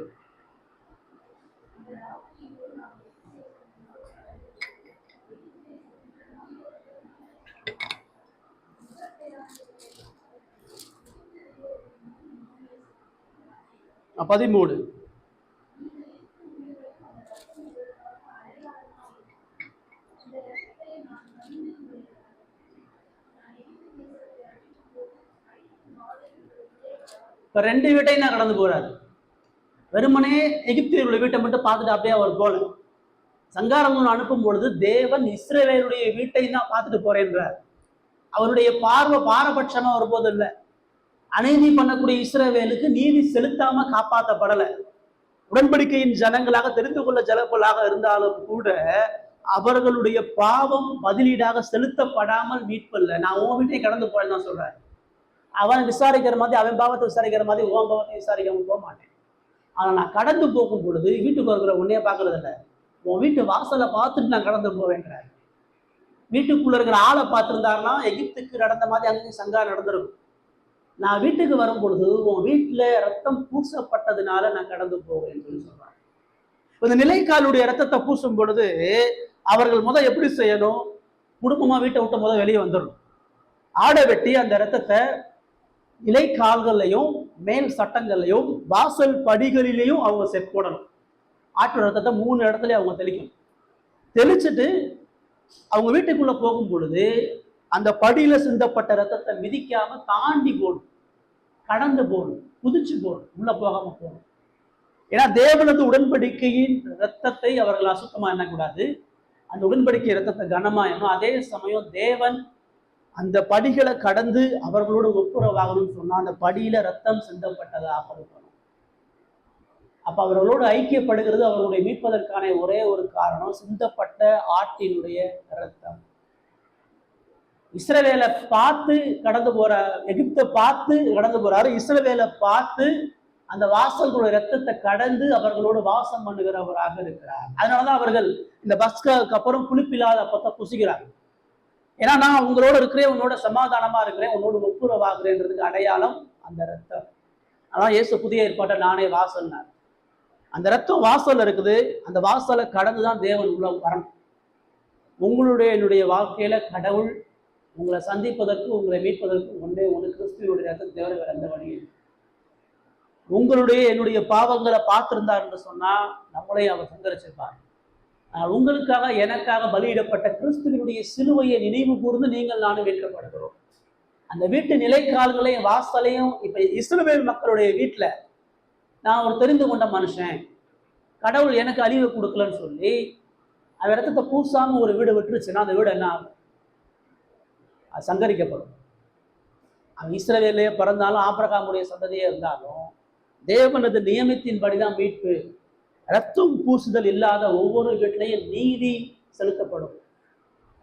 பதிமூணு. இப்ப 2 வீட்டையும் தான் கடந்து போறாரு. வெறுமனே எகிப்தியர்களுடைய வீட்டை மட்டும் பார்த்துட்டு அப்படியே அவர் போல. சங்காரம் அனுப்பும் பொழுது தேவன் இஸ்ரவேலுடைய வீட்டையும் தான் பார்த்துட்டு போறேன்றார். அவருடைய பார்வை பாரபட்சமா வரும்போது இல்லை. அநீதி பண்ணக்கூடிய இஸ்ரவேலுக்கு நீதி செலுத்தாம காப்பாற்றப்படலை. உடன்படிக்கையின் ஜனங்களாக தெரிந்து கொள்ள ஜனங்களாக இருந்தாலும் கூட அவர்களுடைய பாவம் பதிலீடாக செலுத்தப்படாமல் மீட்பல்ல. நான் உன் வீட்டையும் கடந்து போறேன்னு தான் சொல்றேன். அவன் விசாரிக்கிற மாதிரி, அவன் பாவத்தை விசாரிக்கிற மாதிரி உன் பாவத்தை விசாரிக்காம போக மாட்டேன். ஆனா நான் கடந்து போகும் பொழுது வீட்டுக்கு வருகிற உன்னையே பார்க்கறது இல்லை, உன் வீட்டு வாசலை பார்த்துட்டு நான் கடந்து போவேங்கிறார். வீட்டுக்குள்ள இருக்கிற ஆளை பார்த்துருந்தாருன்னா எகிப்துக்கு நடந்த மாதிரி அங்கேயும் சங்கா நடந்திருக்கும். நான் வீட்டுக்கு வரும் பொழுது உன் வீட்டுல ரத்தம் பூசப்பட்டதுனால நான் கடந்து போகிறேன்னு சொல்லி சொல்றாங்க. இந்த நிலைக்காலுடைய ரத்தத்தை பூசும் பொழுது அவர்கள் எப்படி செய்யணும்? குடும்பமா வீட்டை விட்டு வெளியே வந்துடணும். ஆடை வெட்டி அந்த ரத்தத்தை இலைக்கால்கள்லையும் மேல் சட்டங்கள்லையும் வாசல் படிகளிலையும் அவங்க போடணும். ஆட்டு ரத்தத்தை 3 இடத்துல அவங்க தெளிக்கணும். தெளிச்சுட்டு அவங்க வீட்டுக்குள்ள போகும் பொழுது அந்த படியில சிந்தப்பட்ட ரத்தத்தை மிதிக்காம தாண்டி போடும், கடந்து போடும், குதிச்சு போடும், உள்ள போகாம போடும். ஏன்னா தேவனது உடன்படிக்கையின் ரத்தத்தை அவர்கள் அசுத்தமா எண்ணக்கூடாது. அந்த உடன்படிக்கை ரத்தத்தை கனமா எண்ணும். அதே சமயம் தேவன் அந்த படிகளை கடந்து அவர்களோடு ஒப்புரவாகணும்னு சொன்னா அந்த படியில ரத்தம் சிந்தப்பட்டதாக இருக்கணும். அப்ப அவர்களோடு ஐக்கியப்படுகிறது அவர்களுடைய மீட்பதற்கான ஒரே ஒரு காரணம் சிந்தப்பட்ட ஆட்டினுடைய ரத்தம். இஸ்ரவேலை பார்த்து கடந்து போற, எகிப்தை பார்த்து கடந்து போறாரு. இஸ்ரவேலை பார்த்து அந்த வாசல்களுடைய ரத்தத்தை கடந்து அவர்களோடு வாசம் பண்ணுகிறவராக இருக்கிறார். அதனாலதான் அவர்கள் இந்த பஸ்காவுக்கு அப்புறம் புளிப்பில்லாத அப்பத்தை புசிக்கிறாங்க. ஏன்னா நான் உங்களோட இருக்கிறேன், உன்னோட சமாதானமா இருக்கிறேன், உன்னோட ஒப்புரவாகிறேன்றதுக்கு அடையாளம் அந்த ரத்தம். அதான் இயேசு புதிய ஏற்பாட்டை நானே வாசல்னார். அந்த ரத்தம் வாசல் இருக்குது. அந்த வாசலை கடந்துதான் தேவன் உள்ள வரணும். உங்களுடைய என்னுடைய வாழ்க்கையில கடவுள் உங்களை சந்திப்பதற்கு, உங்களை மீட்பதற்கு ஒன்றே ஒன்று, கிறிஸ்துவனுடைய ரத்தம் தவிர வேற எந்த வழியும். உங்களுடைய என்னுடைய பாவங்களை பார்த்திருந்தார் என்று சொன்னா நம்மளையும் அவர் சந்தரிச்சிருப்பார். உங்களுக்காக எனக்காக பலியிடப்பட்ட கிறிஸ்துவனுடைய சிலுவையை நினைவு கூர்ந்து நீங்கள் நானும் மீட்கப்படுகிறோம். அந்த வீட்டு நிலைக்கால்களையும் வாசலையும் இப்ப இஸ்ரவேல் மக்களுடைய வீட்டுல நான் ஒரு தெரிந்து கொண்ட மனுஷன், கடவுள் எனக்கு அழிவு கொடுக்கலன்னு சொல்லி அந்த ரத்தத்தை பூசாம ஒரு வீடு விட்டுருச்சுன்னா அந்த வீடு என்ன ஆகும்? அது சங்கரிக்கப்படும். அவன் இஸ்ரவேலையே பிறந்தாலும் ஆபிரகாமுடைய சந்ததியே இருந்தாலும் தேவனது நியமத்தின்படிதான் மீட்பு. ரத்தம் பூசுதல் இல்லாத ஒவ்வொரு வீட்டிலையும் நீதி செலுத்தப்படும்.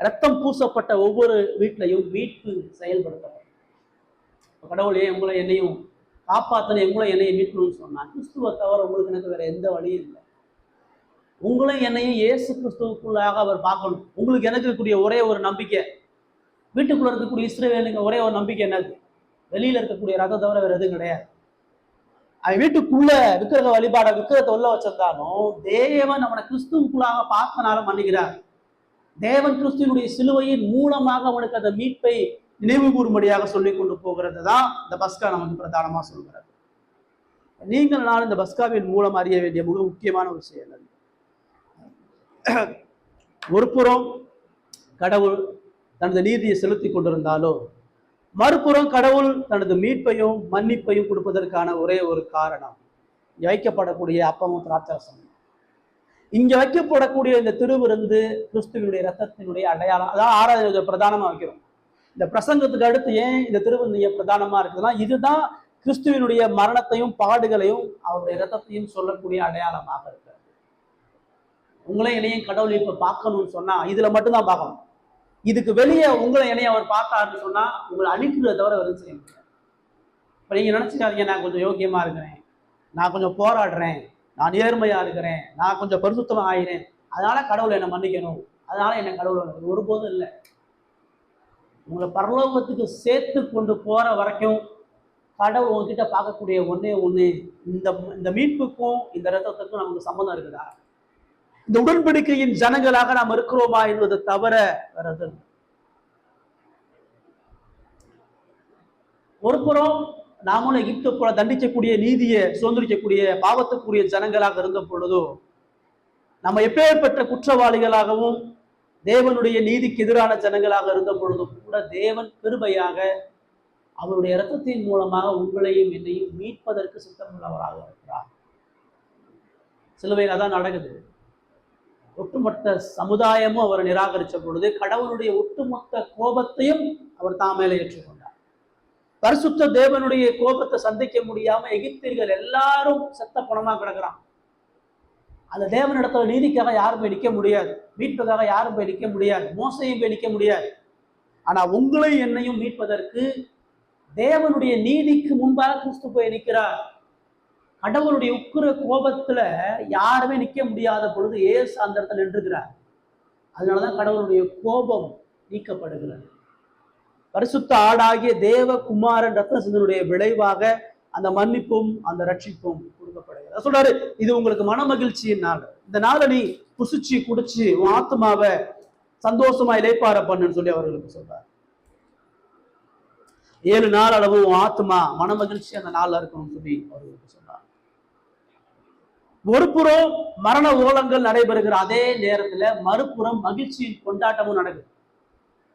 ரத்தம் பூசப்பட்ட ஒவ்வொரு வீட்டிலையும் மீட்பு செயல்படுத்தப்படும். கடவுள் ஏன் உங்களை என்னையும் காப்பாத்தன, உங்களை என்னையும் மீட்கணும்னு சொன்னா கிறிஸ்துவை தவிர உங்களுக்கு எனக்கு வேற எந்த வழியும் இல்லை. உங்களையும் என்னையும் இயேசு கிறிஸ்துவுக்குள்ளாக அவர் பார்க்கணும். உங்களுக்கு எனக்கு இருக்கக்கூடிய ஒரே ஒரு நம்பிக்கை, வீட்டுக்குள்ள இருக்கக்கூடிய இஸ்ரவேலுக்கு ஒரே ஒரு நம்பிக்கை என்னது? வெளியில இருக்கக்கூடிய ரத்தம் தவிர வேற எதுவும் கிடையாது. அவன் வீட்டுக்குள்ள விக்கிரக வழிபாட விக்கிரத்தை உள்ள வச்சிருந்தாலும் தேவன் அவனை கிறிஸ்துவுக்குள்ளாக பார்த்தனால மன்னிக்கிறார். தேவன் கிறிஸ்துவனுடைய சிலுவையின் மூலமாக அவனுக்கு அந்த மீட்பை நினைவு கூறும்படியாக சொல்லி கொண்டு போகிறது தான் இந்த பஸ்கா நமக்கு பிரதானமா சொல்கிறது. நீங்கள் நான் இந்த பஸ்காவின் மூலம் அறிய வேண்டிய மிக முக்கியமான ஒரு செயல். ஒரு புறம் கடவுள் தனது நீதியை செலுத்தி கொண்டிருந்தாலோ மறுபுறம் கடவுள் தனது மீட்பையும் மன்னிப்பையும் கொடுப்பதற்கான ஒரே ஒரு காரணம் இங்க வைக்கப்படக்கூடிய அப்பமும் திராட்சரசம். இங்க வைக்கப்படக்கூடிய இந்த திருவிருந்து கிறிஸ்துவனுடைய ரத்தத்தினுடைய அடையாளம். அதான் 6வது பிரதானமா வைக்கிறோம். இந்த பிரசங்கத்துக்கு அடுத்து ஏன் இந்த திருவிருந்திய பிரதானமா இருக்குதுன்னா இதுதான் கிறிஸ்துவனுடைய மரணத்தையும் பாடுகளையும் அவருடைய ரத்தத்தையும் சொல்லக்கூடிய அடையாளமாக இருக்கிறது. உங்களை என்னையும் கடவுள் இப்ப பார்க்கணும்னு சொன்னா இதுல மட்டும்தான் பார்க்கணும். இதுக்கு வெளியே உங்களை என்னைய அவர் பார்த்தாருன்னு சொன்னா உங்களை அழிக்கிறத தவிர வெறும் செய்ய முடியாது. இப்ப நீங்க நினைச்சுக்காதீங்க நான் கொஞ்சம் யோக்கியமா இருக்கிறேன், நான் கொஞ்சம் போராடுறேன், நான் நேர்மையா இருக்கிறேன், நான் கொஞ்சம் பரிசுத்தமா ஆகிறேன், அதனால கடவுள் என்னை மன்னிக்கணும், அதனால என்ன கடவுள் ஒருபோதும் இல்லை. உங்களை பரலோகத்துக்கு சேர்த்து கொண்டு போற வரைக்கும் கடவுள் உங்ககிட்ட பார்க்கக்கூடிய ஒன்னே ஒண்ணு, இந்த மீட்புக்கும் இந்த ரத்தத்துக்கும் நமக்கு சம்மந்தம் இருக்குதா? இந்த உடன்படிக்கையின் ஜனங்களாக நாம் இருக்கிறோமா என்பதை தவிர வருது. ஒரு புறம் நாமளும் எகிப்து போல தண்டிக்கக்கூடிய நீதியை சுதந்திரிக்கக்கூடிய பாவத்துக்குரிய ஜனங்களாக இருந்த பொழுதும் நம்ம எப்பேற்பட்ட குற்றவாளிகளாகவும் தேவனுடைய நீதிக்கு எதிரான ஜனங்களாக இருந்த பொழுதும் கூட தேவன் கிருபையாக அவருடைய இரத்தத்தின் மூலமாக உங்களையும் என்னையும் மீட்பதற்கு சித்தமுள்ளவராக இருக்கிறார். சிலுவையில் அதான் நடக்குது. ஒட்டுமொத்த சமுதாயமும் அவரை நிராகரித்த பொழுது கடவுளுடைய ஒட்டுமொத்த கோபத்தையும் அவர் தாமேல ஏற்றுக்கொண்டார். பரிசுத்த தேவனுடைய கோபத்தை சந்திக்க முடியாம எகிப்தியர்கள் எல்லாரும் செத்த பணமா கிடக்குறான். அந்த தேவனிடத்துல நீதிக்காக யாரும் போய் நிற்க முடியாது, மீட்புக்காக யாரும் போய் நிற்க முடியாது, மோசையும் போய் நிற்க முடியாது. ஆனா உங்களை என்னையும் மீட்பதற்கு தேவனுடைய நீதிக்கு முன்பாக கிறிஸ்து போய் நிற்கிறார். கடவுளுடைய உக்கிர கோபத்துல யாருமே நிற்க முடியாத பொழுது ஏசு அந்த இடத்துல நின்றுகிறார். அதனாலதான் கடவுளுடைய கோபம் நீக்கப்படுகிறது. பரிசுத்த ஆடாகிய தேவ குமாரன் ரத்த சிந்தனுடைய விளைவாக அந்த மன்னிப்பும் அந்த ரட்சிப்பும் கொடுக்கப்படுகிறது. சொல்றாரு, இது உங்களுக்கு மன மகிழ்ச்சியின் நாள். இந்த நாளை நீ புசிச்சு குடிச்சு உன் ஆத்மாவை சந்தோஷமா இளைப்பாற பண்ணுன்னு சொல்லி அவர்களுக்கு சொல்றாரு. 7 நாள் அளவு உன் ஆத்மா மன மகிழ்ச்சி அந்த நாள்ல இருக்கணும்னு சொல்லி அவர்களுக்கு சொன்னார். ஒரு புறம் மரண ஓலங்கள் நடைபெறுகிற அதே நேரத்துல மறுபுறம் மகிழ்ச்சியின் கொண்டாட்டமும் நடக்குது.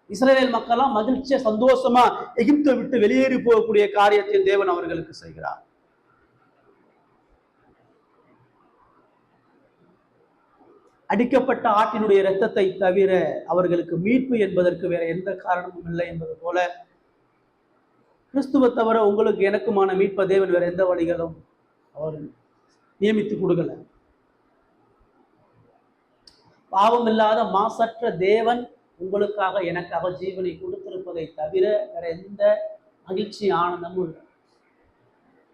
இஸ்ரவேல் மக்கள்லாம் மகிழ்ச்சியா சந்தோஷமா எகிப்தை விட்டு வெளியேறி போகக்கூடிய காரியத்தை தேவன் அவர்களுக்கு செய்கிறார். அடிக்கப்பட்ட ஆட்டினுடைய இரத்தத்தை தவிர அவர்களுக்கு மீட்பு என்பதற்கு வேற எந்த காரணமும் இல்லை என்பது போல கிறிஸ்துவ தவிர உங்களுக்கு எனக்குமான மீட்ப தேவன் வேற எந்த வழிகளும் அவர் நியமித்து கொடுக்கல. பாவம் இல்லாத மாசற்ற தேவன் உங்களுக்காக எனக்காக ஜீவனை கொடுத்திருப்பதை தவிர வேற எந்த மகிழ்ச்சி ஆனந்தமும் இல்லை.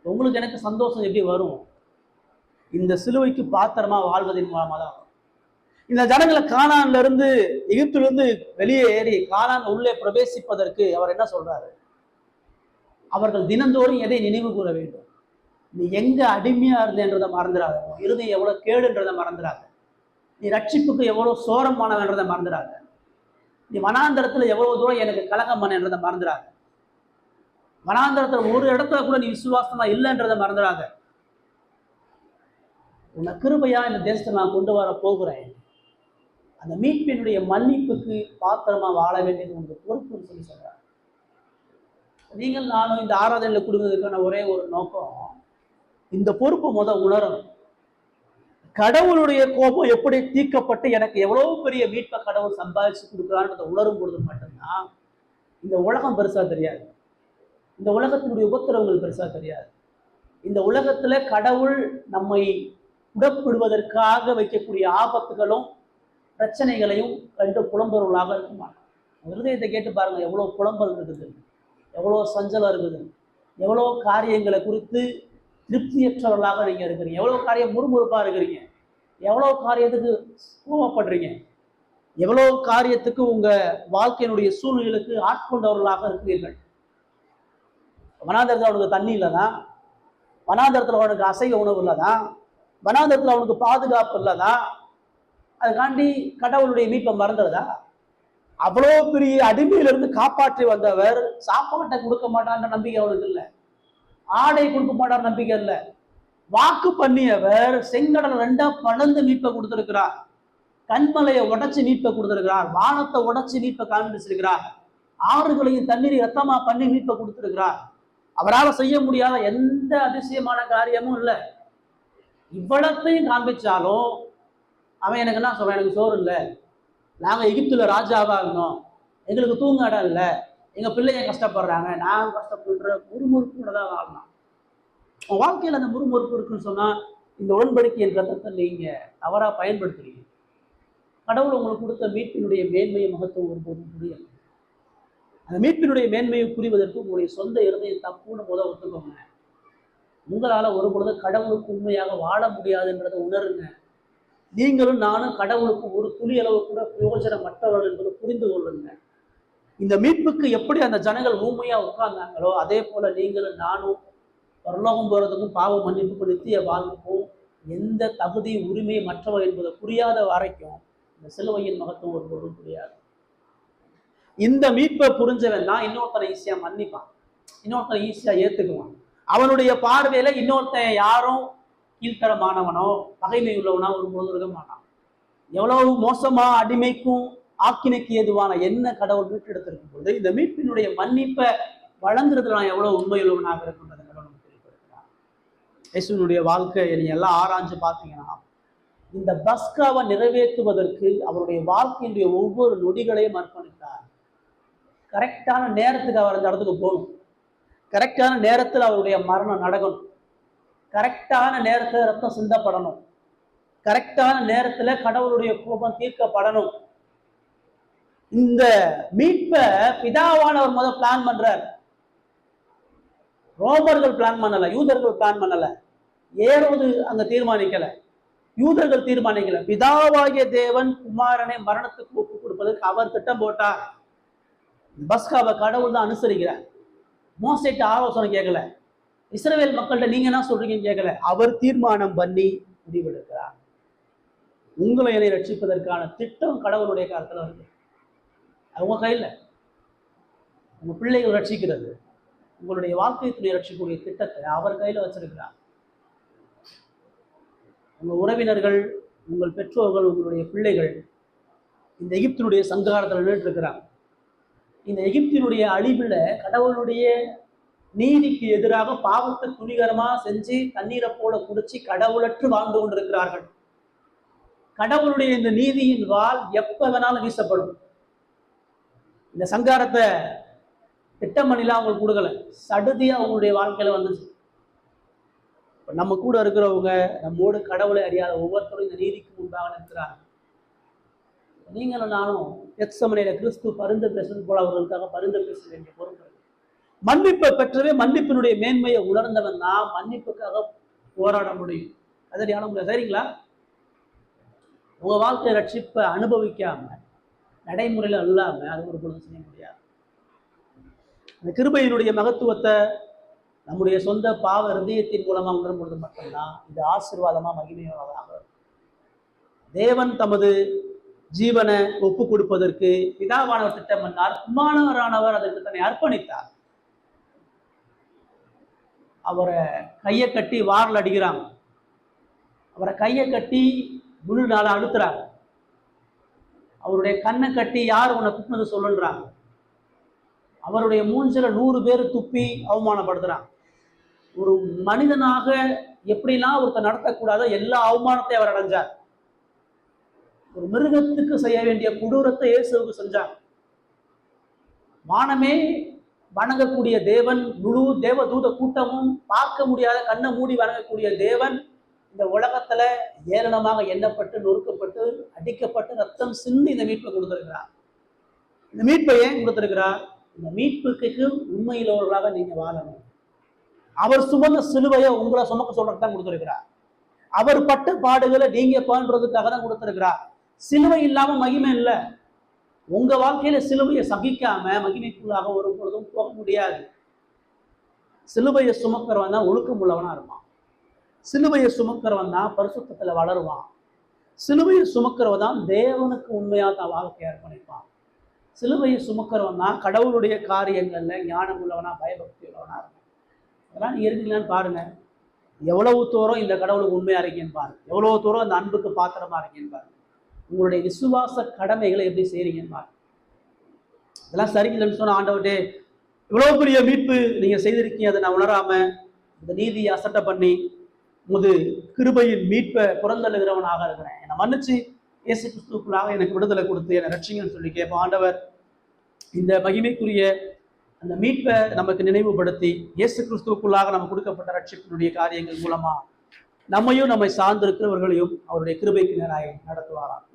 உங்களுக்கு எனக்கு சந்தோஷம் எப்படி வரும்? இந்த சிலுவைக்கு பாத்திரமா வாழ்வதன் மூலமா தான். இந்த ஜனங்களை கானான்ல இருந்து எகிப்துல இருந்து வெளியே ஏறி கானான் உள்ளே பிரவேசிப்பதற்கு அவர் என்ன சொல்றாரு? அவர்கள் தினந்தோறும் எதை நினைவு கூற வேண்டும்? நீ எங்க அடிமையா இருந்தேன்றதை மறந்துடாத. இறுதி எவ்வளவு கேடுன்றதை மறந்துடாத. நீ ரட்சிப்புக்கு எவ்வளவு சோரமானவன்றதை மறந்துடாத. நீ வனாந்தரத்துல எவ்வளவு தூரம் எனக்கு கலகம் பண்ணன்றதை மறந்துடாத. வனாந்தரத்துல ஒரு இடத்துல கூட நீ விசுவாசமா இல்லைன்றதை மறந்துடாத. உன்னை கிருபையா இந்த தேசத்தை நான் கொண்டு வர போகிறேன். அந்த மீட்பினுடைய மன்னிப்புக்கு பாத்திரமா வாழ வேண்டியது உங்களுக்கு பொறுப்புன்னு சொல்லி சொல்றாங்க. நீங்கள் நானும் இந்த ஆராதனையில கொடுக்கிறதுக்கான ஒரே ஒரு நோக்கம், இந்த பொறுப்பை உணரணும். கடவுளுடைய கோபம் எப்படி தீர்க்கப்பட்டு எனக்கு எவ்வளவு பெரிய மீட்பை கடவுள் சம்பாதிச்சு கொடுக்குறான்றதை உணரும் பொழுது மட்டும்தான் இந்த உலகம் பெருசா தெரியாது, இந்த உலகத்தினுடைய உபத்திரவங்கள் பெருசா தெரியாது. இந்த உலகத்துல கடவுள் நம்மை உடப்பிடுவதற்காக வைக்கக்கூடிய ஆபத்துகளும் பிரச்சனைகளையும் கண்டு புலம்பொருளாக இருக்க மாட்டோம். இருதயத்தை கேட்டு பாருங்க, எவ்வளோ புலம்பல் இருக்குது, எவ்வளோ சஞ்சலம் இருக்குது, எவ்வளோ காரியங்களை குறித்து திருப்தியற்றவர்களாக நீங்க இருக்கிறீங்க, எவ்வளோ காரியம் முறுமுறுப்பா இருக்கிறீங்க, எவ்வளோ காரியத்துக்கு கோவப்படுறீங்க, எவ்வளோ காரியத்துக்கு உங்க வாழ்க்கையினுடைய சூழ்நிலைகளுக்கு ஆட்கொண்டவர்களாக இருக்கிறீர்கள். வனாந்தரத்தில் அவனுக்கு தண்ணி இல்லைதான், வனாந்தரத்தில் அவனுக்கு அசைவ உணவு இல்லைதான், வனாந்தரத்தில் அவனுக்கு பாதுகாப்பு இல்லைதான், அதுக்காண்டி கடவுளுடைய மீட்பை மறந்துடுதா? அவ்வளோ பெரிய அடிமையிலிருந்து காப்பாற்றி வந்தவர் சாப்பாட்டை கொடுக்க மாட்டான்ற நம்பிக்கை அவனுக்கு இல்லை, ஆடை கொடுக்க மாட்டார் நம்பிக்கை இல்லை. வாக்கு பண்ணியவர் செங்கடல் 2 பணந்து மீட்பை கொடுத்திருக்கிறார், கண்மலையை உடைச்சு மீட்பை கொடுத்திருக்கிறார், வானத்தை உடைச்சு மீட்பை காண்பிச்சிருக்கிறார், ஆறுகளையும் தண்ணீரை ரத்தமா பண்ணி மீட்பை கொடுத்திருக்கிறார். அவரால் செய்ய முடியாத எந்த அதிசயமான காரியமும் இல்லை. இவ்வளத்தையும் காண்பிச்சாலும் அவன் எனக்கு என்ன சொல்றான்? எனக்கு சோறு இல்லை, நாங்கள் எகிப்துல ராஜாவா இருந்தோம், எங்களுக்கு தூங்க இடம் இல்லை, எங்க பிள்ளைங்க கஷ்டப்படுறாங்க, நான் கஷ்டப்படுற முறுமுறுப்பு தான் வாழலாம். உன் வாழ்க்கையில் அந்த முறுமுறுப்பு இருக்குன்னு சொன்னா இந்த உடன்படிக்கை என்ற ரத்தத்தை நீங்க தவறா பயன்படுத்துறீங்க. கடவுள் உங்களுக்கு கொடுத்த மீட்பினுடைய மேன்மையை மகத்துவம் ஒருபோதும் புரியல. அந்த மீட்பினுடைய மேன்மையை புரிவதற்கு உங்களுடைய சொந்த இருதயம் தப்புன்னு ஒத்துக்கோங்க. உங்களால ஒரு பொழுது கடவுளுக்கு உண்மையாக வாழ முடியாதுன்றதை உணருங்க. நீங்களும் நானும் கடவுளுக்கு ஒரு துளி அளவு கூட பிரயோஜனமற்றவர்கள் என்பதை புரிந்து கொள்ளுங்க. இந்த மீட்புக்கு எப்படி அந்த ஜனங்கள் ஊமையா உட்கார்ந்தாங்களோ அதே போல நீங்களும் நானும் பரலோகம் போறதுக்கும் பாவ மன்னிப்புக்கும் நித்திய வாழ்வுக்கும் எந்த தகுதி உரிமை மற்றவர் என்பதை புரியாத வரைக்கும் இந்த சிலுவையின் மகத்துவம் ஒருபோதும் புரியாது. இந்த மீட்பை புரிஞ்சவன் தான் இன்னொருத்தனை ஈஸியா மன்னிப்பான், இன்னொருத்தனை ஈஸியா ஏத்துக்குவான். அவனுடைய பார்வையில இன்னொருத்தன் யாரும் கீழ்த்தரமானவனோ பகைமை உள்ளவனா ஒருபோதும் இருக்க மாட்டான். எவ்வளவு மோசமா அடிமைக்கும் ஆக்கினைக்கு ஏதுவான என்ன கடவுள் மீட்டெடுத்திருக்கும் பொழுது இந்த மீட்பினுடைய மன்னிப்பை வழங்குறதுல நான் எவ்வளவு உண்மையுள்ளவனாக இருக்கின்றது கடவுள் தெரிவிக்கிறார். இயேசுவினுடைய வாழ்க்கையை நீ எல்லாம் ஆராய்ஞ்சு பார்த்தீங்கன்னா இந்த பஸ்காவை நிறைவேற்றுவதற்கு அவருடைய வாழ்க்கையினுடைய ஒவ்வொரு நொடிகளையும் அர்ப்பணித்தார். கரெக்டான நேரத்துக்கு அவர் அந்த இடத்துக்கு போகணும், கரெக்டான நேரத்தில் அவருடைய மரணம் நடக்கணும், கரெக்டான நேரத்தில் ரத்தம் சிந்தப்படணும், கரெக்டான நேரத்துல கடவுளுடைய கோபம் தீர்க்கப்படணும். இந்த மீட்பை பிதாவானவர் முதல் பிளான் பண்றார். ரோமர்கள் பிளான் பண்ணல, யூதர்கள் பிளான் பண்ணல, ஏரோது அங்க தீர்மானிக்கல, யூதர்கள் தீர்மானிக்கல. பிதாவாகிய தேவன் குமாரனை மரணத்துக்கு ஒப்பு கொடுப்பதற்கு அவர் திட்டம் போட்டார். பஸ்காவை கடவுள் தான் அனுசரிக்கிறார். மோசேட்ட ஆலோசனை கேட்கல, இஸ்ரவேல் மக்கள்கிட்ட நீங்க என்ன சொல்றீங்கன்னு கேட்கல, அவர் தீர்மானம் பண்ணி முடிவெடுக்கிறார். உங்களை என்னை ரட்சிப்பதற்கான திட்டம் கடவுளுடைய காலத்துல வருது. அவங்க கையில் உங்க பிள்ளைகள் ரட்சிக்கிறது, உங்களுடைய வாழ்க்கை துணை ரட்சிக்கக்கூடிய திட்டத்தை அவர் கையில் வச்சிருக்கிறார். உங்க உறவினர்கள், உங்கள் பெற்றோர்கள், உங்களுடைய பிள்ளைகள் இந்த எகிப்தினுடைய சங்காரத்தில் நின்றுட்டு இருக்கிறாங்க. இந்த எகிப்தினுடைய அழிவில் கடவுளுடைய நீதிக்கு எதிராக பாவத்தை துணிகரமா செஞ்சு தண்ணீரை போல குடிச்சு கடவுளற்று வாழ்ந்து கொண்டிருக்கிறார்கள். கடவுளுடைய இந்த நீதியின் வாள் எப்ப வேணாலும் வீசப்படும். இந்த சங்காரத்தை திட்டம் பண்ணிலாம் அவங்களுக்கு கொடுக்கல, சடுதியா அவங்களுடைய வாழ்க்கையில வந்துச்சு. நம்ம கூட இருக்கிறவங்க, நம்மோடு கடவுளை அறியாத ஒவ்வொருத்தரும் இந்த நீதிக்கு முன்பாக நிற்கிறாங்க. நீங்களும் நானும் எக்ஸமனையில கிறிஸ்து பரிந்து பேசுவது போல அவர்களுக்காக பரிந்து பேச வேண்டிய பொறுப்பு. மன்னிப்பை பெற்றவே மன்னிப்பினுடைய மேன்மையை உணர்ந்தவன் தான் மன்னிப்புக்காக போராட முடியும். அதை ஆன முடியாது. சரிங்களா? உங்க வாழ்க்கை ரட்சிப்பை அனுபவிக்காம நடைமுறையில் அல்லாம அது ஒரு பொழுது செய்ய முடியாது. அந்த கிருபையினுடைய மகத்துவத்தை நம்முடைய சொந்த பாவ ஹிருதயத்தின் மூலமா உணரும் பொழுது மட்டும்தான் இது ஆசீர்வாதமா மகிமையாக தேவன் தமது ஜீவனை ஒப்பு கொடுப்பதற்கு பிதாவானவர் திட்டம் பண்ணார். குமாரரானவர் அதற்கு தன்னை அர்ப்பணித்தார். அவரை கையை கட்டி வாரில் அடிக்கிறாங்க, அவரை கையை கட்டி முழு நாளை அழுத்துறாங்க, அவருடைய கண்ணை கட்டி யார் உன்னை குட்டினது சொல்லுன்றாங்க, அவருடைய மூஞ்சில 100 பேர் துப்பி அவமானப்படுத்துறாங்க. ஒரு மனிதனாக எப்படிலாம் ஒருத்தர் நடத்தக்கூடாத எல்லா அவமானத்தையும் அவர் அடைஞ்சார். ஒரு மிருகத்துக்கு செய்ய வேண்டிய கொடூரத்தை இயேசுவுக்கு செஞ்சார். வானமே வணங்கக்கூடிய தேவன், முழு தேவ தூத கூட்டமும் பார்க்க முடியாத கண்ணை மூடி வணங்கக்கூடிய தேவன் இந்த உலகத்துல ஏளனமாக எண்ணப்பட்டு நொறுக்கப்பட்டு அடிக்கப்பட்டு ரத்தம் சிந்தி இந்த மீட்பை கொடுத்திருக்கிறார். இந்த மீட்பை ஏன் கொடுத்திருக்கிறார்? இந்த மீட்புக்கு உண்மையிலவர்களாக நீங்க வாழணும். அவர் சுமந்த சிலுவையை உங்களை சுமக்க சொல்றதுக்கு தான் கொடுத்திருக்கிறார். அவர் பட்ட பாடுகளை நீங்க பண்றதுக்காக தான் கொடுத்திருக்கிறார். சிலுவை இல்லாம மகிமை இல்லை. உங்க வாழ்க்கையில சிலுவையை சகிக்காம மகிமைக்குள்ளாக ஒரு பொழுதும் போக முடியாது. சிலுவையை சுமக்கிறவன் தான் ஒழுக்கம் உள்ளவனா இருப்பான். சிலுவையை சுமக்கிறவன் தான் பரிசுத்தத்துல வளருவான். சிலுவையை சுமக்கிறவன் தான் தேவனுக்கு உண்மையா தான் வாழ்க்கையை அர்ப்பணிப்பான். சிலுவையை சுமக்கிறவன் தான் கடவுளுடைய காரியங்கள்ல ஞானம் உள்ளவனா, பயபக்தி உள்ளவனா இருக்கும். அதெல்லாம் நீங்க இருக்கீங்களான்னு பாருங்க. எவ்வளவு தூரம் இந்த கடவுளுக்கு உண்மையா இருக்கீங்கன்னு பாருங்க. எவ்வளவு தூரம் அந்த அன்புக்கு பாத்திரமா இருக்கீங்கன்னு பாருங்க. உங்களுடைய விசுவாச கடமைகளை எப்படி செய்றீங்கன்னு பாருங்க. இதெல்லாம் சரியில்லைன்னு சொன்ன ஆண்டவர்கிட்ட இவ்வளவு பெரிய மீட்பு நீங்க செய்திருக்கீங்க, அதை நான் உணராம இந்த நீதியை அசட்டை பண்ணி உமது கிருபையின் மீட்பை புறந்தள்ளுகிறவனாக இருக்கிறேன், என்னை மன்னிச்சு இயேசு கிறிஸ்துவுக்குள்ளாக எனக்கு விடுதலை கொடுத்து என்னை ரட்சிங்கன்னு சொல்லி கேட்போம். ஆண்டவர் இந்த மகிமைக்குரிய அந்த மீட்பை நமக்கு நினைவுபடுத்தி இயேசு கிறிஸ்துவுக்குள்ளாக நமக்கு கொடுக்கப்பட்ட ரட்சிப்பினுடைய காரியங்கள் மூலமா நம்மையும் நம்மை சார்ந்திருக்கிறவர்களையும் அவருடைய கிருபைக்கு நேராக நடத்துவாராம்.